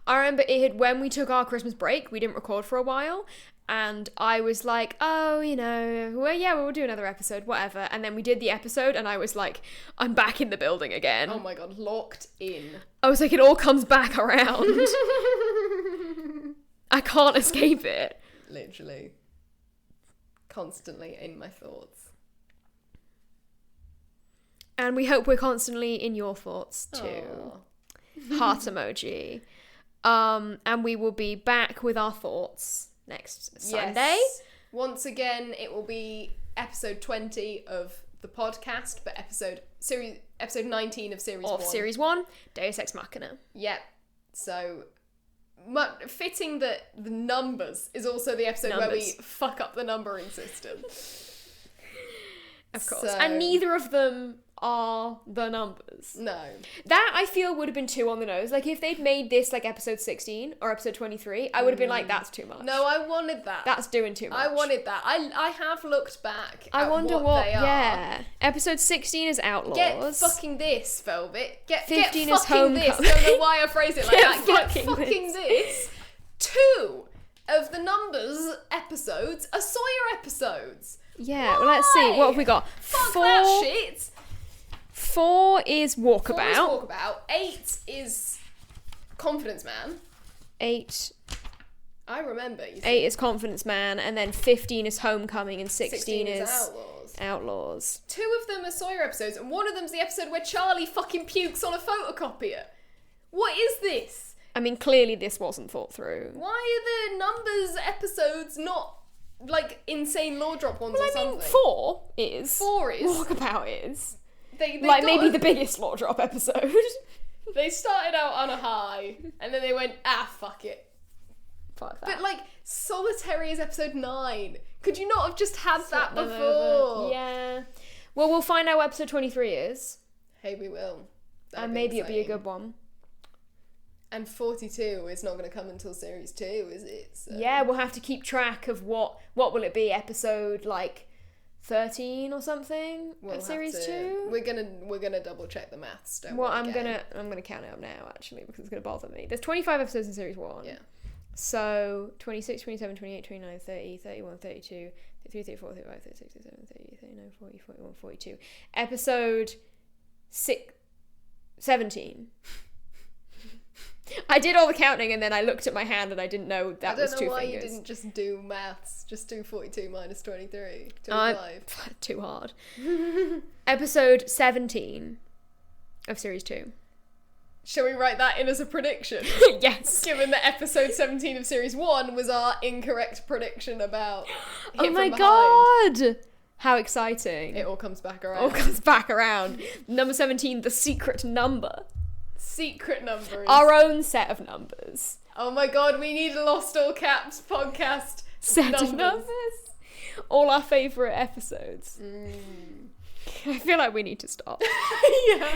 I remember when we took our Christmas break, we didn't record for a while, and I was like, oh, we'll do another episode, whatever. And then we did the episode, and I was like, I'm back in the building again. Oh my god, locked in. I was like, it all comes back around. I can't escape it. Literally. Constantly in my thoughts. And we hope we're constantly in your thoughts, too. Aww. Heart emoji. And we will be back with our thoughts next Sunday. Yes. Once again, it will be episode 20 of the podcast, but episode 19 of series 1. Of series 1, Deus Ex Machina. Yep. So, fitting that the numbers is also the episode where we fuck up the numbering system. Of course. And neither of them are the numbers. No. That, I feel, would have been too on the nose. Like, if they'd made this, like, episode 16 or episode 23, I would have been like, that's too much. No, I wanted that. That's doing too much. I wanted that. I have looked back I at wonder what they are. Yeah. Episode 16 is Outlaws. Get fucking this, Velvet. Get 15 get is fucking this. Homecoming. Don't know why I phrased it like that. Get fucking fucking this. 2 of the numbers episodes are Sawyer episodes. Yeah, well, let's see. What have we got? Fuck that shit. 4 is Walkabout. 4 is Walkabout. 8 is Confidence Man. 8. I remember. 8 is Confidence Man, and then 15 is Homecoming, and 16 is Outlaws. 2 of them are Sawyer episodes, and one of them's the episode where Charlie fucking pukes on a photocopier. What is this? I mean, clearly this wasn't thought through. Why are the numbers episodes not, like, insane lore drop ones or something? 4 is. 4 is. Walkabout is. They like, maybe the biggest lore drop episode. They started out on a high, and then they went, fuck it. Fuck that. But, like, Solitary is episode 9. Could you not have just had that before? Yeah. Well, we'll find out what episode 23 is. Hey, we will. And maybe it'll be a good one. And 42 is not going to come until series 2, is it? So. Yeah, we'll have to keep track of what will it be, episode, like, 13 or something of series 2. We're gonna double check the maths. I'm gonna count it up now, actually, because it's gonna bother me. There's 25 episodes in series 1. Yeah. So 26, 27, 28, 29, 30, 31, 32, 33, 34, 35, 36, 37, 38, 39, 40, 41, 42. Episode 17. I did all the counting, and then I looked at my hand and I didn't know that was 2 fingers. I don't know why you didn't just do maths. Just do 42 minus 23. 25. Too hard. Episode 17 of series 2. Shall we write that in as a prediction? Yes. Given that episode 17 of series 1 was our incorrect prediction about Hit Oh my from behind. god! How exciting. It all comes back around. All comes back around. Number 17, the secret number. Secret numbers. Our own set of numbers. Oh my god, we need a Lost All Caps podcast set of numbers. All our favourite episodes. I feel like we need to stop. Yeah.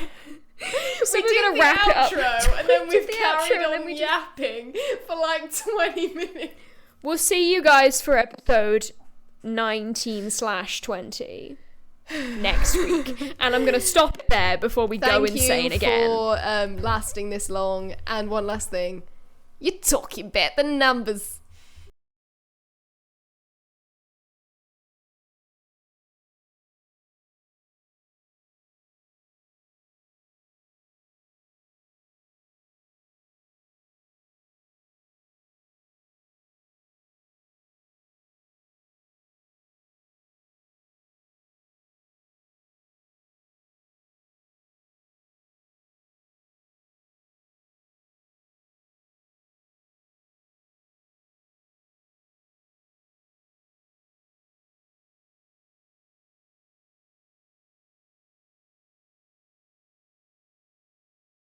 So we're going to wrap it up. And then we've carried on yapping for like 20 minutes. We'll see you guys for episode 19/20 next week. And I'm going to stop it there before we go insane again. Thank you for lasting this long. And one last thing. You're talking about the numbers.